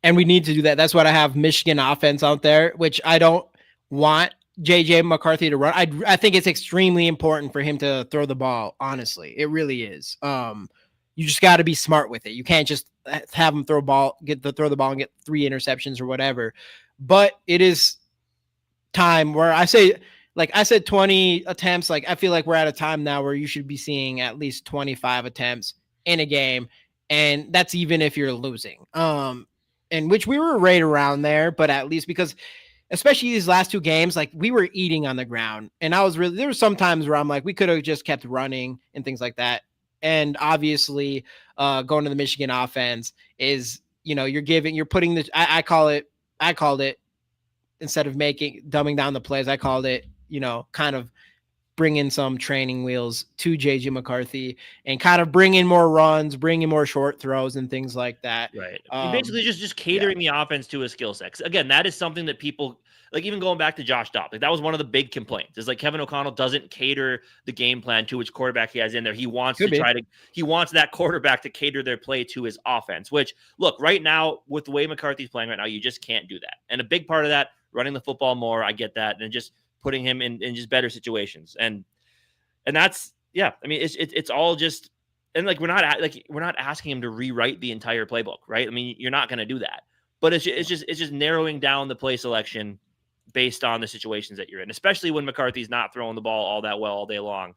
And we need to do that. That's what I have Michigan offense out there, which I don't want JJ McCarthy to run. I think it's extremely important for him to throw the ball. Honestly, it really is. You just got to be smart with it. You can't just have him throw the ball and get 3 interceptions or whatever. But it is time where I said 20 attempts. Like I feel like we're at a time now where you should be seeing at least 25 attempts in a game, and that's even if you're losing. And which we were right around there, but at least because especially these last 2 games, like we were eating on the ground, and there were some times where I'm like, we could have just kept running and things like that. And obviously, going to the Michigan offense is, you're putting the, I called it instead of dumbing down the plays. I called it, kind of bringing some training wheels to JJ McCarthy and kind of bringing more runs, bringing more short throws and things like that. Right. Basically just catering the offense to his skill set. Again, that is something that people, like even going back to Josh Dobb, like that was one of the big complaints is like Kevin O'Connell doesn't cater the game plan to which quarterback he has in there. He wants he wants that quarterback to cater their play to his offense, which look, right now with the way McCarthy's playing right now, you just can't do that. And a big part of that, running the football more, I get that. And just putting him in just better situations. And that's, I mean, it's all just, and like we're not asking him to rewrite the entire playbook, right? I mean, you're not going to do that, but it's just narrowing down the play selection based on the situations that you're in, especially when McCarthy's not throwing the ball all that well all day long.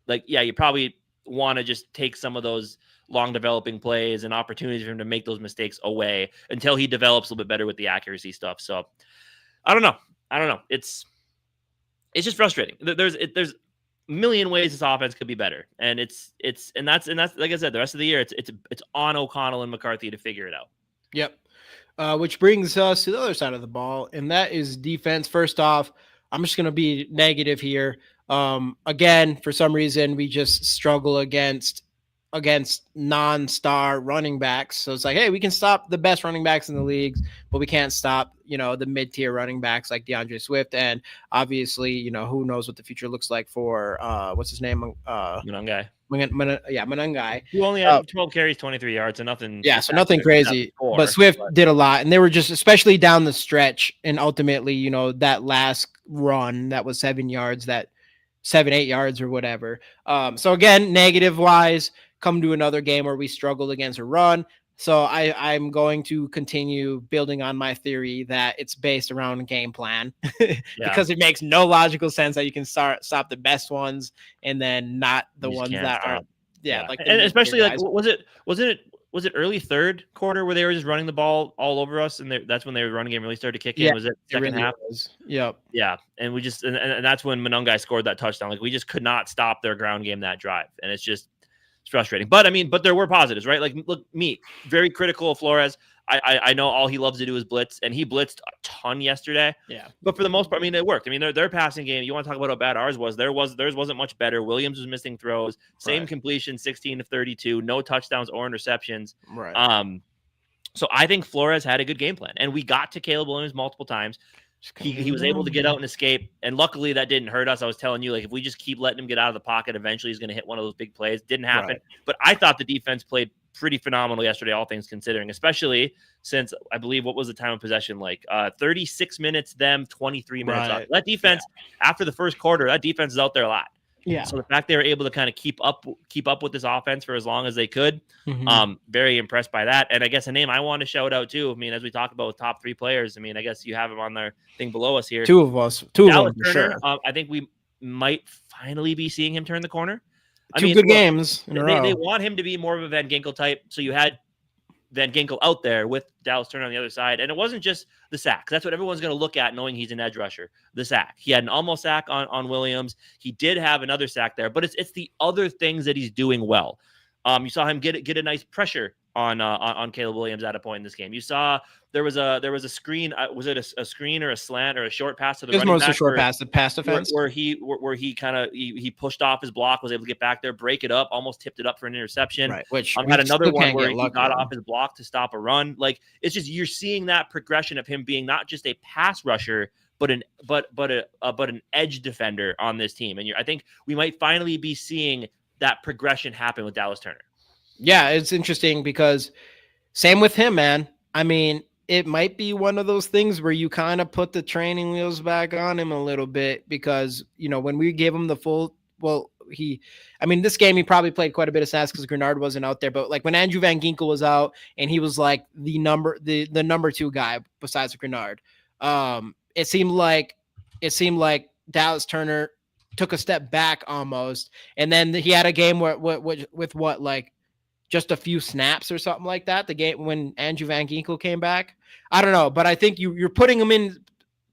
Like, yeah, you probably want to just take some of those long developing plays and opportunities for him to make those mistakes away until he develops a little bit better with the accuracy stuff. So I don't know. It's just frustrating. There's a million ways this offense could be better. And that's like I said, the rest of the year, it's on O'Connell and McCarthy to figure it out. Yep. Which brings us to the other side of the ball, and that is defense. First off, I'm just going to be negative here. Again, for some reason, we just struggle against non-star running backs. So it's like, hey, we can stop the best running backs in the leagues, but we can't stop, the mid-tier running backs like DeAndre Swift. And obviously, who knows what the future looks like for what's his name? Manungai. Manungai. Who only had 12 carries, 23 yards, and nothing. Yeah, so nothing crazy. But Swift did a lot, and they were just, especially down the stretch, and ultimately, that last run that was 7 yards, that 7-8 yards or whatever. So again, negative wise, come to another game where we struggled against a run. So I'm going to continue building on my theory that it's based around a game plan because it makes no logical sense that you can stop the best ones and then not the ones that are like, and especially like was it early third quarter where they were just running the ball all over us, and that's when their running game really started to kick in? Was it second half? Yep. Yeah, and we just and that's when Manungai scored that touchdown. Like, we just could not stop their ground game that drive, and it's frustrating. But I mean, there were positives, right? Like, look, very critical of Flores. I know all he loves to do is blitz, and he blitzed a ton yesterday. Yeah. But for the most part, I mean, it worked. I mean, their passing game, you want to talk about how bad ours was. Theirs wasn't much better. Williams was missing throws, same completion, 16 of 32, no touchdowns or interceptions. Right. So I think Flores had a good game plan, and we got to Caleb Williams multiple times. He was able to get out and escape, and luckily that didn't hurt us. I was telling you, like, if we just keep letting him get out of the pocket, eventually he's going to hit one of those big plays. Didn't happen, but I thought the defense played pretty phenomenal yesterday, all things considering, especially since I believe, what was the time of possession like? 36 minutes, them 23 minutes. Right. That defense, after the first quarter, that defense is out there a lot. Yeah. So the fact they were able to kind of keep up with this offense for as long as they could, very impressed by that. And I guess a name I want to shout out too. I mean, as we talk about top three players, I mean, I guess you have them on their thing below us here. Two of them for Turner, sure. I think we might finally be seeing him turn the corner. Two good games in a row. They want him to be more of a Van Ginkel type. So you had Van Ginkel out there with Dallas Turner on the other side. And it wasn't just the sack. That's what everyone's going to look at, knowing he's an edge rusher. The sack. He had an almost sack on Williams. He did have another sack there, but it's the other things that he's doing well. You saw him get a nice pressure on Caleb Williams at a point in this game. You saw there was a screen. Was it a screen or a slant or a short pass to the running back? It was mostly a short pass, the pass defense, where he kind of he pushed off his block, was able to get back there, break it up, almost tipped it up for an interception. Right. Which had another one where he got off his block to stop a run. Like, it's just, you're seeing that progression of him being not just a pass rusher, but an edge defender on this team. And I think we might finally be seeing that progression happen with Dallas Turner. Yeah, it's interesting because same with him, man. I mean, it might be one of those things where you kind of put the training wheels back on him a little bit because, when we gave him the full, this game, he probably played quite a bit of snaps because Grenard wasn't out there. But like when Andrew Van Ginkel was out and he was like the number 2 guy besides Grenard, it seemed like Dallas Turner took a step back almost. And then he had a game with just a few snaps or something like that. The game when Andrew Van Ginkel came back, I don't know, but I think you're putting him in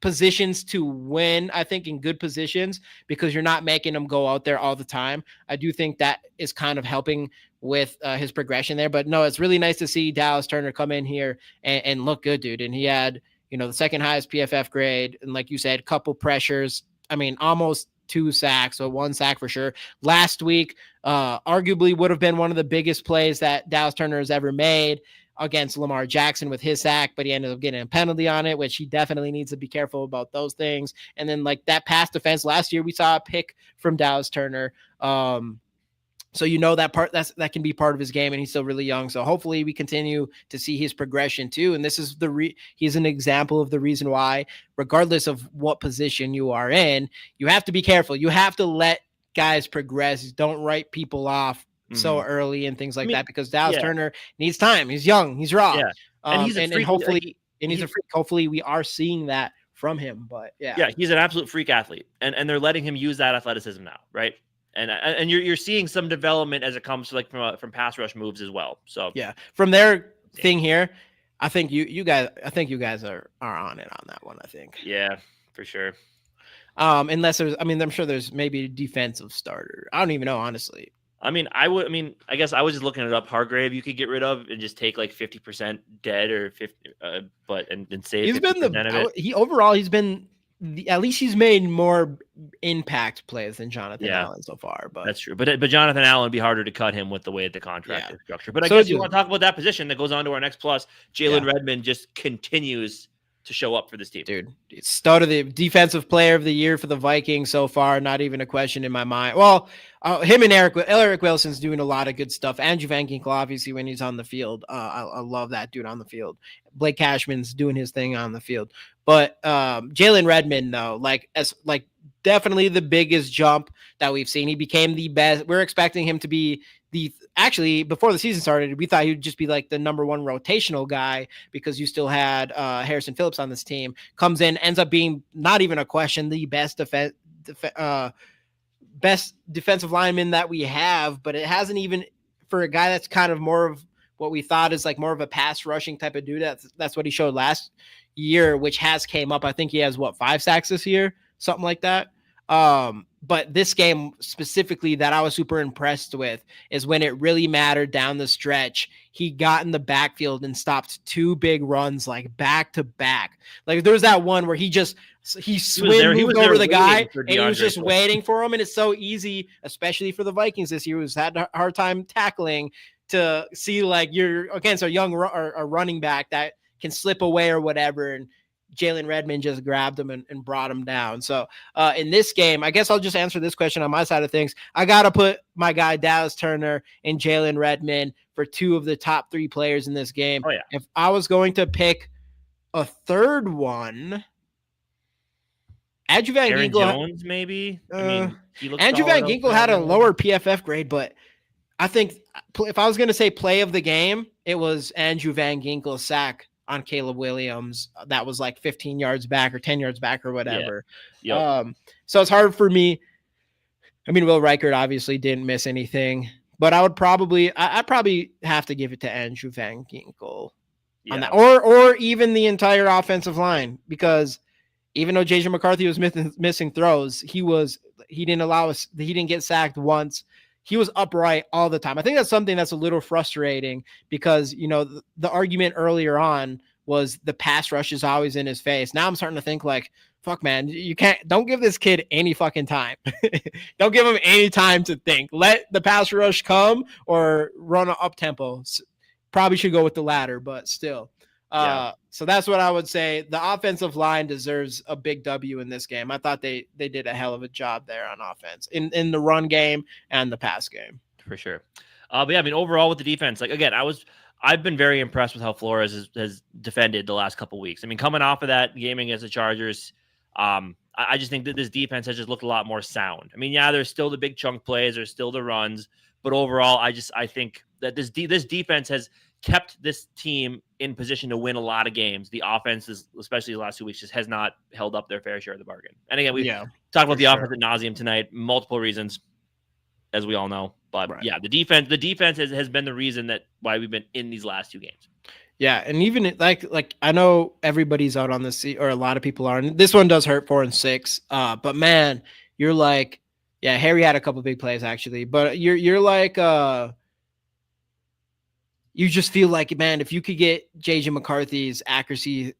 positions to win. I think in good positions because you're not making him go out there all the time. I do think that is kind of helping with his progression there. But no, it's really nice to see Dallas Turner come in here and look good, dude. And he had the second highest PFF grade, and like you said, couple pressures. I mean, almost 2 sacks, so 1 sack for sure. Last week, arguably would have been one of the biggest plays that Dallas Turner has ever made against Lamar Jackson with his sack, but he ended up getting a penalty on it, which he definitely needs to be careful about those things. And then like that pass defense last year, we saw a pick from Dallas Turner. So that can be part of his game, and he's still really young. So hopefully we continue to see his progression too. And this is he's an example of the reason why, regardless of what position you are in, you have to be careful. You have to let guys progress. Don't write people off so early and things like that, because Dallas Turner needs time. He's young, he's raw. Yeah. And he's a freak, hopefully he's a freak. Hopefully we are seeing that from him. But yeah, he's an absolute freak athlete, and they're letting him use that athleticism now, right? And you're seeing some development as it comes to like from pass rush moves as well. So yeah, from their thing here, I think you guys are on it on that one. I think. Yeah, for sure. Unless there's, I mean, I'm sure there's maybe a defensive starter. I don't even know, honestly. I guess I was just looking it up. Hargrave, you could get rid of and just take like 50% dead or 50, and save. He's been he's been at least he's made more impact plays than Jonathan Allen so far. But that's true. But Jonathan Allen would be harder to cut him with the way the contract is structured. But I guess you want to talk about that position that goes on to our next plus. Jalen Redmond just continues to show up for this team. Dude, start of the defensive player of the year for the Vikings so far. Not even a question in my mind. Well, him and Eric Wilson's doing a lot of good stuff. Andrew Van Ginkel, obviously, when he's on the field. I love that dude on the field. Blake Cashman's doing his thing on the field. But Jalen Redmond, though, definitely the biggest jump that we've seen. He became the best. We're expecting him to be actually, before the season started, we thought he would just be like the number one rotational guy, because you still had Harrison Phillips on this team. Comes in, ends up being not even a question, the best defensive lineman that we have. But it hasn't even, for a guy that's kind of more of what we thought is like more of a pass rushing type of dude. That's what he showed last year, which has came up. I think he has 5 sacks this year, something like that. But this game specifically that I was super impressed with is when it really mattered down the stretch. He got in the backfield and stopped 2 big runs, like back to back. Like there was that one where he moved over the guy and he was just waiting for him. And it's so easy, especially for the Vikings this year, who's had a hard time tackling, to see like you're against a young a running back that can slip away or whatever. And Jalen Redmond just grabbed him and brought him down. So in this game, I guess I'll just answer this question on my side of things. I got to put my guy Dallas Turner and Jalen Redmond for 2 of the top 3 players in this game. Oh, yeah. If I was going to pick a third one, Andrew Van Ginkel. Jones, maybe? Andrew Van Ginkel had a lower PFF grade, but I think if I was going to say play of the game, it was Andrew Van Ginkel's sack on Caleb Williams. That was like 15 yards back or 10 yards back or whatever. Yeah. Yep. So it's hard for me. I mean, Will Reichert obviously didn't miss anything, but I'd probably have to give it to Andrew Van Ginkel on that, or even the entire offensive line, because even though JJ McCarthy was missing throws, he didn't get sacked once. He was upright all the time. I think that's something that's a little frustrating, because, the argument earlier on was the pass rush is always in his face. Now I'm starting to think like, fuck, man, don't give this kid any fucking time. Don't give him any time to think. Let the pass rush come or run an up tempo. Probably should go with the latter, but still. So that's what I would say. The offensive line deserves a big W in this game. I thought they did a hell of a job there on offense in the run game and the pass game. For sure. But yeah, I mean, overall with the defense, like, again, I've been very impressed with how Flores has defended the last couple of weeks. I mean, coming off of that game against the Chargers, I just think that this defense has just looked a lot more sound. I mean, yeah, there's still the big chunk plays, there's still the runs, but overall, I think that this defense has kept this team in position to win a lot of games. The offense, especially the last 2 weeks, just has not held up their fair share of the bargain. And again, we talked about the offense ad nauseum tonight, multiple reasons, as we all know. But yeah, the defense has been the reason why we've been in these last 2 games. Yeah, and even like I know everybody's out on this, or a lot of people are, and this one does hurt 4 and 6. But man, you're like, yeah, Harry had a couple big plays actually, but you're like you just feel like, man, if you could get JJ McCarthy's accuracy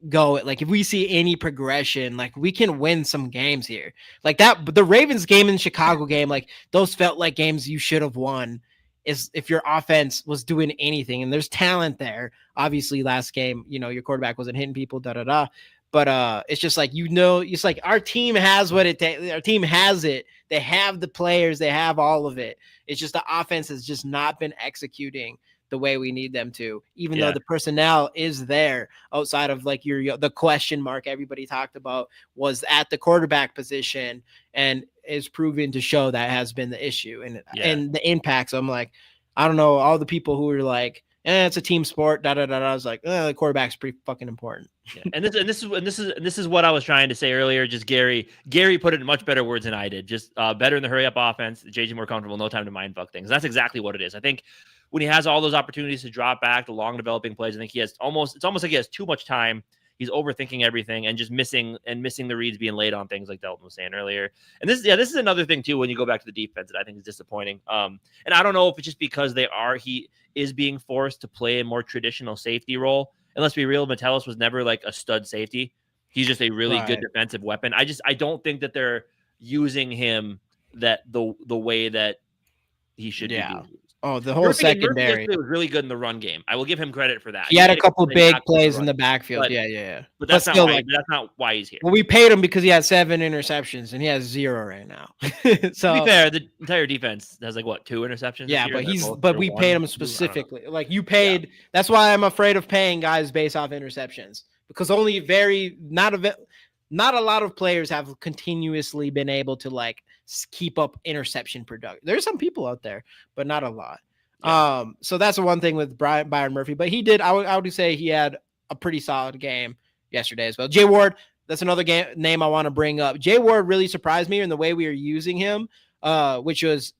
go, like if we see any progression, like we can win some games here. Like that, the Ravens game and Chicago game, like those felt like games you should have won, is if your offense was doing anything. And there's talent there. Obviously last game, your quarterback wasn't hitting people, but it's just like, it's like our team has what it takes. Our team has it. They have the players, they have all of it. It's just the offense has just not been executing the way we need them to, even though the personnel is there, outside of like the question mark everybody talked about was at the quarterback position. And is proven to show that has been the issue and the impacts. I'm like, I don't know, all the people who are like, it's a team sport, da da da. I was like, the quarterback's pretty fucking important. Yeah. And this is what I was trying to say earlier. Just Gary put it in much better words than I did. Just better in the hurry up offense. JJ more comfortable, no time to mind fuck things. That's exactly what it is. I think when he has all those opportunities to drop back, the long developing plays, I think it's almost like he has too much time. He's overthinking everything and just missing the reads being laid on things like Dalton was saying earlier. And this is another thing too when you go back to the defense that I think is disappointing. And I don't know if it's just because he is being forced to play a more traditional safety role. And let's be real, Metellus was never like a stud safety. He's just a really good defensive weapon. I don't think that they're using him the way that he should be being used. Oh, the whole secondary was really good in the run game. I will give him credit for that. He had a couple big plays in the backfield. But that's not why he's here. Well, we paid him because he had 7 interceptions and he has 0 right now. So to be fair, the entire defense has like 2 interceptions. Yeah, but we paid him specifically. Like you paid. Yeah. That's why I'm afraid of paying guys based off interceptions because only not a lot of players have continuously been able to like keep up interception production. There's some people out there, but not a lot. Yeah. So that's the one thing with Byron Murphy, but he did. I would say he had a pretty solid game yesterday as well. Jay Ward, that's another name I want to bring up. Jay Ward really surprised me in the way we were using him, which was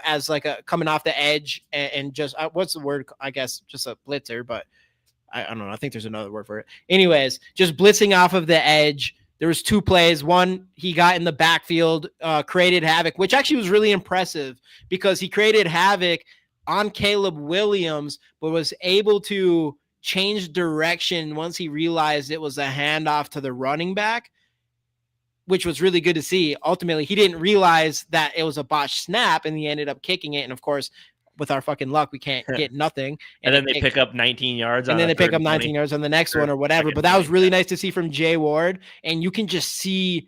as like a coming off the edge and just what's the word? I guess just a blitzer, but I don't know. I think there's another word for it. Anyways, just blitzing off of the edge. There was 2 plays. One, he got in the backfield, created havoc, which actually was really impressive because he created havoc on Caleb Williams, but was able to change direction once he realized it was a handoff to the running back, which was really good to see. Ultimately, he didn't realize that it was a botched snap, and he ended up kicking it. And, of course, with our fucking luck, we can't get nothing. And then they pick up 19 yards. And then they pick up 19 yards on the next one or whatever. But that was really nice to see from Jay Ward. And you can just see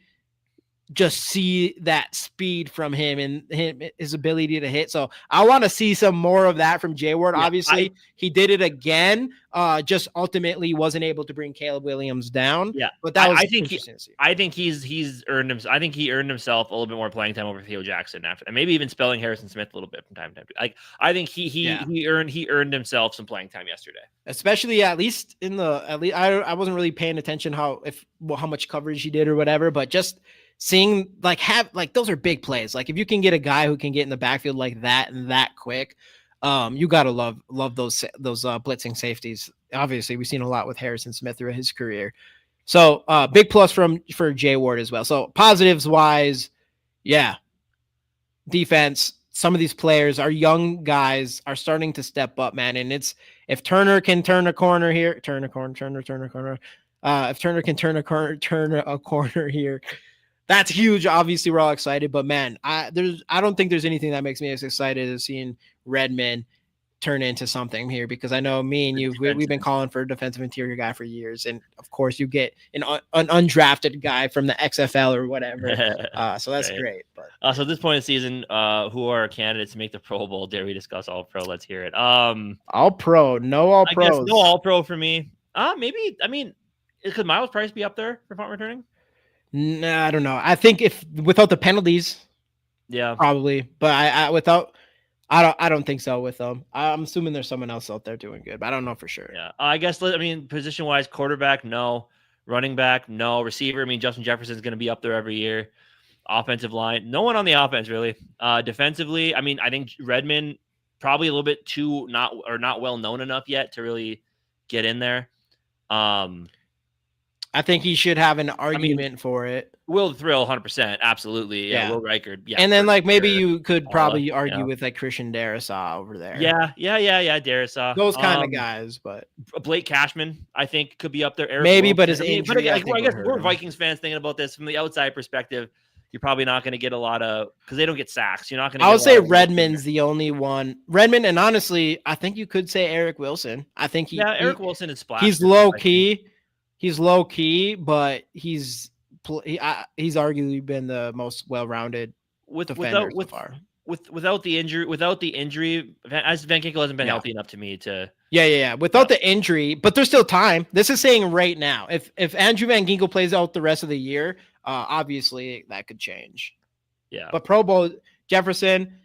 that speed from him and his ability to hit. So I want to see some more of that from Jay Ward. Yeah, obviously, he did it again. Just ultimately wasn't able to bring Caleb Williams down. Yeah, but that was I think he's earned him. I think he earned himself a little bit more playing time over Theo Jackson after, and maybe even spelling Harrison Smith a little bit from time to time. Like I think he earned himself some playing time yesterday. Especially at least I wasn't really paying attention how much coverage he did or whatever, but just seeing those are big plays. Like if you can get a guy who can get in the backfield like that and that quick, you gotta love those blitzing safeties. Obviously, we've seen a lot with Harrison Smith through his career. So big plus for Jay Ward as well. So positives wise, yeah, defense. Some of these players, our young guys, are starting to step up, man. And if Turner can turn a corner here, if Turner can turn a corner here. That's huge. Obviously, we're all excited, but man, I don't think there's anything that makes me as excited as seeing Redmond turn into something here, because I know me and we've been calling for a defensive interior guy for years, and of course you get an undrafted guy from the XFL or whatever. So that's great. But so at this point in the season, who are candidates to make the Pro Bowl? Dare we discuss All Pro? Let's hear it. All Pro, no All Pros. I guess no All Pro for me. Maybe. I mean, could Miles Price be up there for punt returning? No, I don't know. I think if without the penalties, yeah, probably. But I don't think so with them. I'm assuming there's someone else out there doing good, but I don't know for sure. Yeah, I guess. Position wise, quarterback, no. Running back, no. Receiver, Justin Jefferson's going to be up there every year. Offensive line, no one on the offense really. Defensively, I think Redmond probably a little bit too not well known enough yet to really get in there. I think he should have an argument for it. Will Thrill, 100%, absolutely. Yeah, Will Reichard. Yeah, and then maybe you could probably argue with Christian Darrisaw over there. Yeah, Darrisaw. Those kind of guys, but Blake Cashman, I think, could be up there. Eric maybe, Wilson. but his injury. I guess we're Vikings fans thinking about this from the outside perspective. You're probably not going to get a lot of because they don't get sacks. You're not going to. I would say Redmond's the only one. Redmond, and honestly, I think you could say Eric Wilson. I think Eric Wilson is splashed. He's low key. He's low key, but he's arguably been the most well-rounded defender so far. Without the injury, as Van Ginkel hasn't been healthy enough to me to. Yeah. Without the injury, but there's still time. This is saying right now, if Andrew Van Ginkel plays out the rest of the year, obviously that could change. Yeah. But Pro Bowl Jefferson,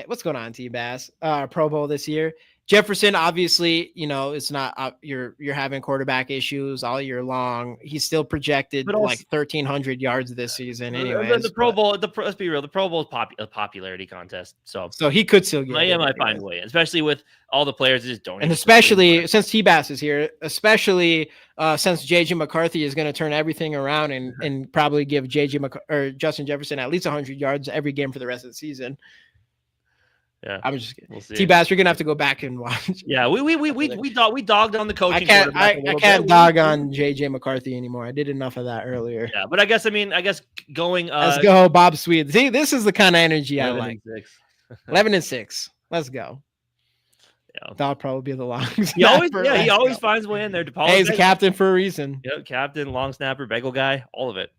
what's going on, T-Bass? Pro Bowl this year. Jefferson, obviously, it's not you're having quarterback issues all year long. He's still projected like 1,300 yards this season. Anyways, the Pro Bowl, let's be real, the Pro Bowl is a popularity contest, so he could still get it. Might find a way, especially with all the players that just don't. And especially since T-Bass is here, especially since JJ McCarthy is going to turn everything around and probably give Justin Jefferson at least 100 yards every game for the rest of the season. Yeah, I'm just kidding. We'll see. T-Bass, you're gonna have to go back and watch. Yeah, we dogged on the coaching. I can't dog on JJ McCarthy anymore. I did enough of that earlier. Yeah, but I guess going. Let's go, Bob Sweet. See, this is the kind of energy I like. 11-6. Let's go. Yeah, that'll probably be the long. He always finds a way in there. Hey, he's a captain for a reason. Yep, captain, long snapper, bagel guy, all of it.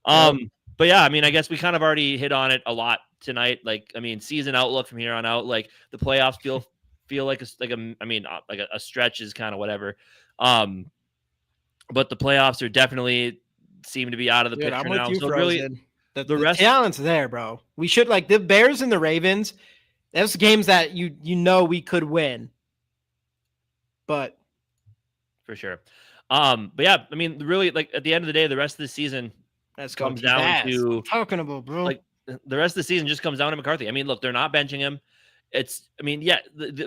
But yeah, I mean, I guess we kind of already hit on it a lot tonight. Like, I mean, season outlook from here on out, like the playoffs feel like a stretch is kind of whatever. But the playoffs are definitely seem to be out of the picture now. So really, the rest talent's there, bro. We should like the Bears and the Ravens. Those games that we could win. But for sure. But yeah, I mean, really, like at the end of the day, the rest of the season comes down to talking about, bro. Like the rest of the season just comes down to McCarthy. I mean, look, they're not benching him. The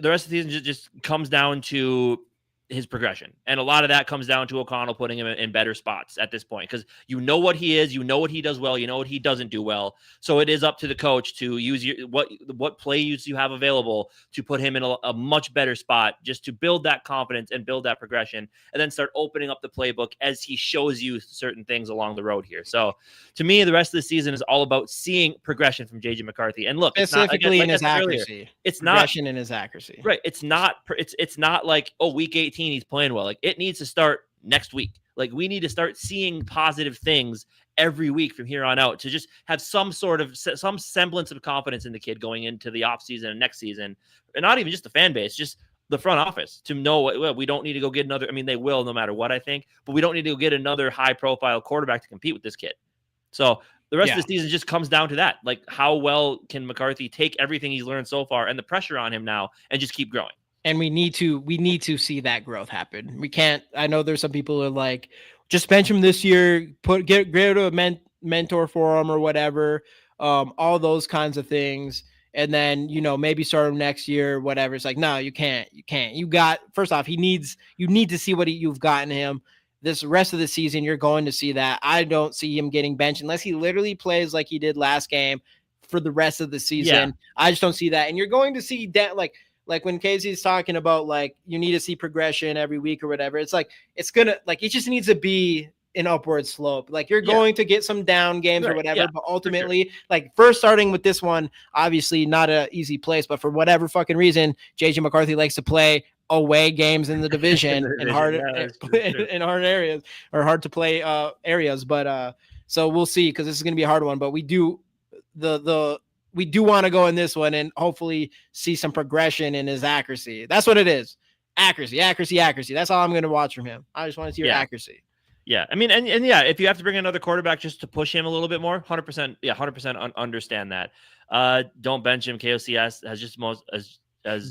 rest of the season just comes down to his progression. And a lot of that comes down to O'Connell putting him in better spots at this point, because you know what he is, you know what he does well, you know what he doesn't do well. So it is up to the coach to use what plays you have available to put him in a much better spot, just to build that confidence and build that progression, and then start opening up the playbook as he shows you certain things along the road here. So to me, the rest of the season is all about seeing progression from JJ McCarthy. And look, specifically in his accuracy. It's progression in his accuracy. Right. It's not like, week 18 he's playing well. Like, it needs to start next week. Like, we need to start seeing positive things every week from here on out to just have some semblance of confidence in the kid going into the offseason and next season. And not even just the fan base, just the front office, to know we don't need to go get another. I mean, they will no matter what, I think, but we don't need to go get another high profile quarterback to compete with this kid. So the rest of the season just comes down to that. Like, how well can McCarthy take everything he's learned so far and the pressure on him now and just keep growing? And we need to see that growth happen. We can't. I know there's some people who are like, just bench him this year, get rid of a mentor for him or whatever, all those kinds of things, and then maybe start him next year, whatever. It's like, no, you can't. First off, you need to see what you've gotten him. This rest of the season, you're going to see that. I don't see him getting benched unless he literally plays like he did last game for the rest of the season. Yeah. I just don't see that, and you're going to see that like when Casey's talking about like you need to see progression every week or whatever, it's like it just needs to be an upward slope. Like, you're going to get some down games or whatever, but ultimately, like, first starting with this one, obviously not an easy place, but for whatever fucking reason, JJ McCarthy likes to play away games in the division in hard areas or hard to play areas. But so we'll see, because this is going to be a hard one, but we do want to go in this one and hopefully see some progression in his accuracy. That's what it is. Accuracy. That's all I'm going to watch from him. I just want to see your accuracy. Yeah. I mean, and if you have to bring another quarterback just to push him a little bit more, 100%. Yeah. 100% understand that. Don't bench him. KOCS has just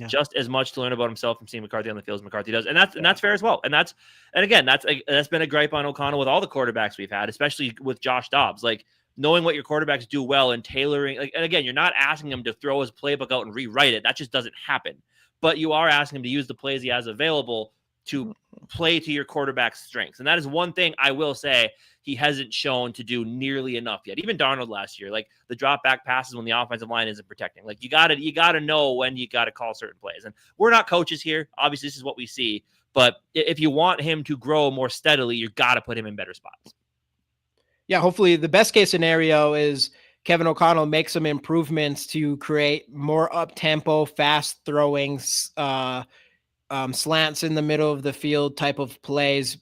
just as much to learn about himself from seeing McCarthy on the field as McCarthy does. And that's fair as well. And that's been a gripe on O'Connell with all the quarterbacks we've had, especially with Josh Dobbs. Like, knowing what your quarterbacks do well and tailoring, and again, you're not asking him to throw his playbook out and rewrite it. That just doesn't happen. But you are asking him to use the plays he has available to play to your quarterback's strengths. And that is one thing I will say he hasn't shown to do nearly enough yet. Even Darnold last year, like the drop back passes when the offensive line isn't protecting. Like, you gotta know when you gotta call certain plays. And we're not coaches here. Obviously, this is what we see. But if you want him to grow more steadily, you gotta put him in better spots. Yeah, hopefully the best case scenario is Kevin O'Connell makes some improvements to create more up-tempo, fast-throwing slants in the middle of the field type of plays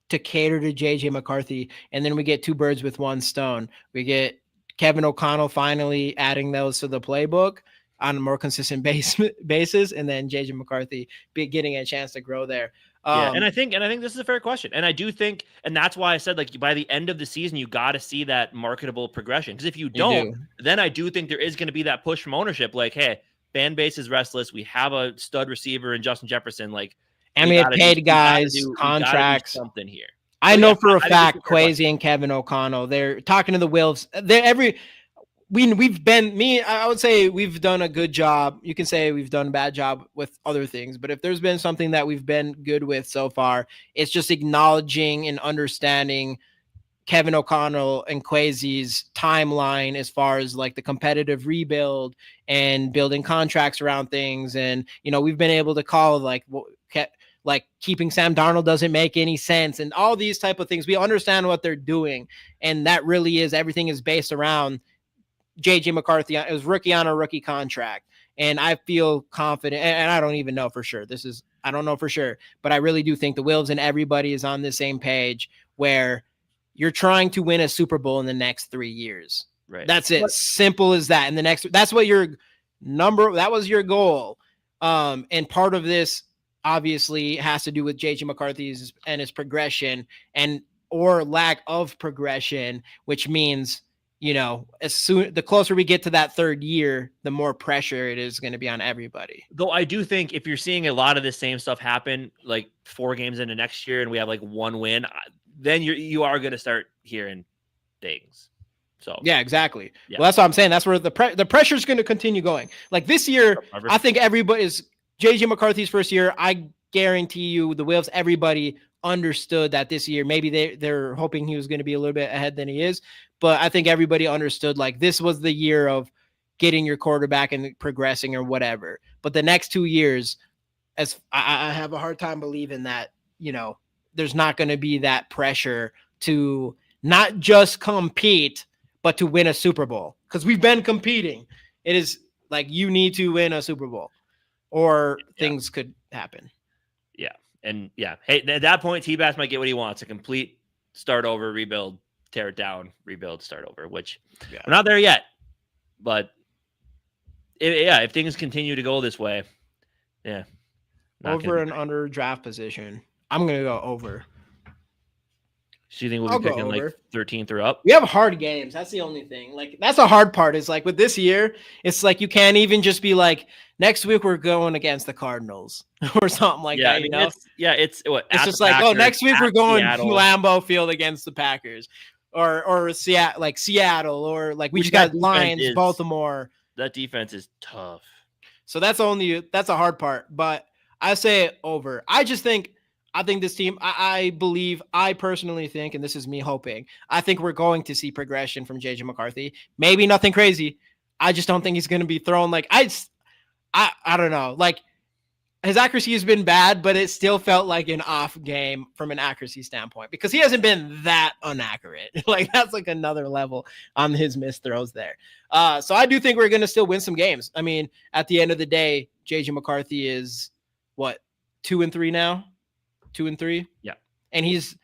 to cater to JJ McCarthy. And then we get two birds with one stone. We get Kevin O'Connell finally adding those to the playbook on a more consistent basis, and then JJ McCarthy getting a chance to grow there. Yeah, and I think this is a fair question, and I do think, and that's why I said like by the end of the season you got to see that marketable progression, because if you don't, then I do think there is going to be that push from ownership, like, hey, fan base is restless, we have a stud receiver in Justin Jefferson, like, and we have paid guys contracts, something here. I know for a fact Kwesi and Kevin O'Connell, they're talking to the Wills. I would say we've done a good job. You can say we've done a bad job with other things, but if there's been something that we've been good with so far, it's just acknowledging and understanding Kevin O'Connell and Kwesi's timeline as far as like the competitive rebuild and building contracts around things. And, we've been able to call like keeping Sam Darnold doesn't make any sense and all these type of things. We understand what they're doing. And that really is, everything is based around JJ McCarthy. It was rookie on a rookie contract. And I feel confident, and I don't even know for sure. I don't know for sure, but I really do think the Wills and everybody is on the same page where you're trying to win a Super Bowl in the next 3 years. Right. That's it. Simple as that. And that's what that was your goal. And part of this obviously has to do with JJ McCarthy's and his progression or lack of progression, which means, the closer we get to that third year, the more pressure it is going to be on everybody. Though I do think if you're seeing a lot of the same stuff happen, like 4 games into next year and we have like 1 win, then you are going to start hearing things. So yeah, exactly. Yeah. Well, that's what I'm saying. That's where the pressure is going to continue going. Like this year, I think everybody is JJ McCarthy's first year. I guarantee you the Wills, everybody understood that this year, maybe they're hoping he was going to be a little bit ahead than he is. But I think everybody understood like this was the year of getting your quarterback and progressing or whatever. But the next 2 years, as I have a hard time believing that, there's not going to be that pressure to not just compete, but to win a Super Bowl. Because we've been competing. It is like you need to win a Super Bowl or things could happen. Yeah. And hey, at that point, T-Bass might get what he wants, a complete start over, rebuild, tear it down, rebuild, start over, which we're not there yet. But if things continue to go this way, over and under draft position, I'm going to go over. So you think we'll be picking like 13th or up? We have hard games. That's the only thing. Like, that's a hard part is like with this year, it's like you can't even just be like, next week we're going against the Cardinals or something like that. It's just like, Packers, next week we're going Seattle. to Lambeau Field against the Packers or Seattle, or like we just got Lions, Baltimore. That defense is tough. So that's a hard part, but I say over. I think this team, I personally think, and this is me hoping, I think we're going to see progression from JJ McCarthy. Maybe nothing crazy. I just don't think he's going to be thrown like, I don't know. Like his accuracy has been bad, but it still felt like an off game from an accuracy standpoint because he hasn't been that inaccurate. Like that's like another level on his missed throws there. So I do think we're going to still win some games. I mean, at the end of the day, JJ McCarthy is what, 2-3 now? 2-3. Yeah. And he's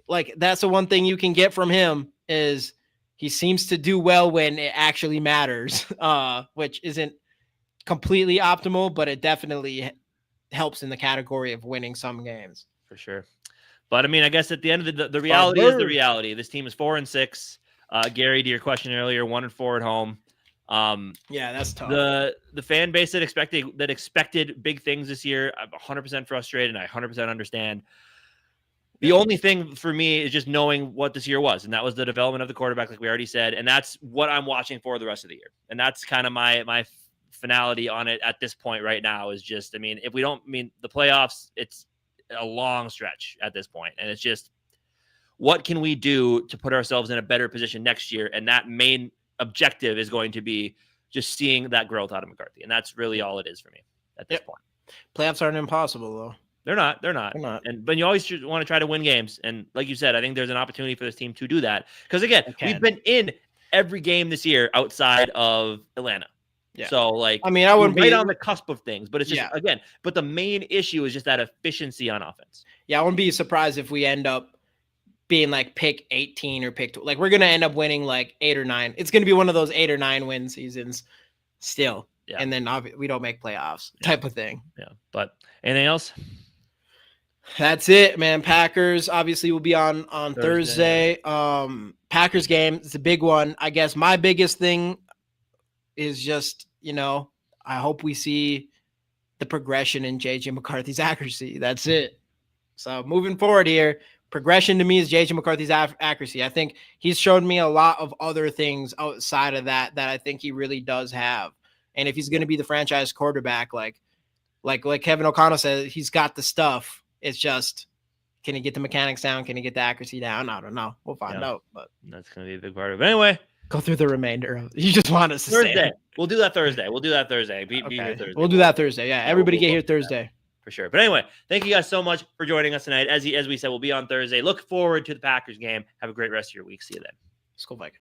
like, that's the one thing you can get from him is he seems to do well when it actually matters, which isn't completely optimal, but it definitely helps in the category of winning some games. For sure. But I mean, I guess at the end of the reality is the reality. This team is 4-6. Gary, to your question earlier, 1-4 at home. Yeah, that's tough. The fan base that expected big things this year, I'm 100% frustrated, and I 100% understand. The only thing for me is just knowing what this year was, and that was the development of the quarterback, like we already said, and that's what I'm watching for the rest of the year. And that's kind of my finality on it at this point right now is just, if we don't the playoffs, it's a long stretch at this point, and it's just what can we do to put ourselves in a better position next year, and that main objective is going to be just seeing that growth out of McCarthy. And that's really all it is for me at this point. Playoffs aren't impossible though. They're not. But you always want to try to win games. And like you said, I think there's an opportunity for this team to do that. Because again, we've been in every game this year outside of Atlanta. Yeah. So like, I wouldn't be on the cusp of things, but it's just, but the main issue is just that efficiency on offense. Yeah. I wouldn't be surprised if we end up being like pick 18 or pick 2. Like we're going to end up winning like 8 or 9. It's going to be one of those 8 or 9 win seasons still. Yeah. And then we don't make playoffs type of thing. Yeah. But anything else? That's it, man. Packers obviously will be on Thursday. Thursday. Packers game, it's a big one. I guess my biggest thing is just, I hope we see the progression in JJ McCarthy's accuracy. That's it. So moving forward here, progression to me is JJ McCarthy's accuracy. I think he's shown me a lot of other things outside of that I think he really does have. And if he's going to be the franchise quarterback, like Kevin O'Connell said, he's got the stuff. It's just, can he get the mechanics down? Can he get the accuracy down? I don't know. We'll find out. But that's going to be a big part of it. Anyway, go through the remainder of it. You just want us to Thursday. We'll do that Thursday. Be okay. here Thursday. We'll do that Thursday. Yeah, everybody get here Thursday. For sure. But anyway, thank you guys so much for joining us tonight. As we said, we'll be on Thursday. Look forward to the Packers game. Have a great rest of your week. See you then. Let's go Vikings.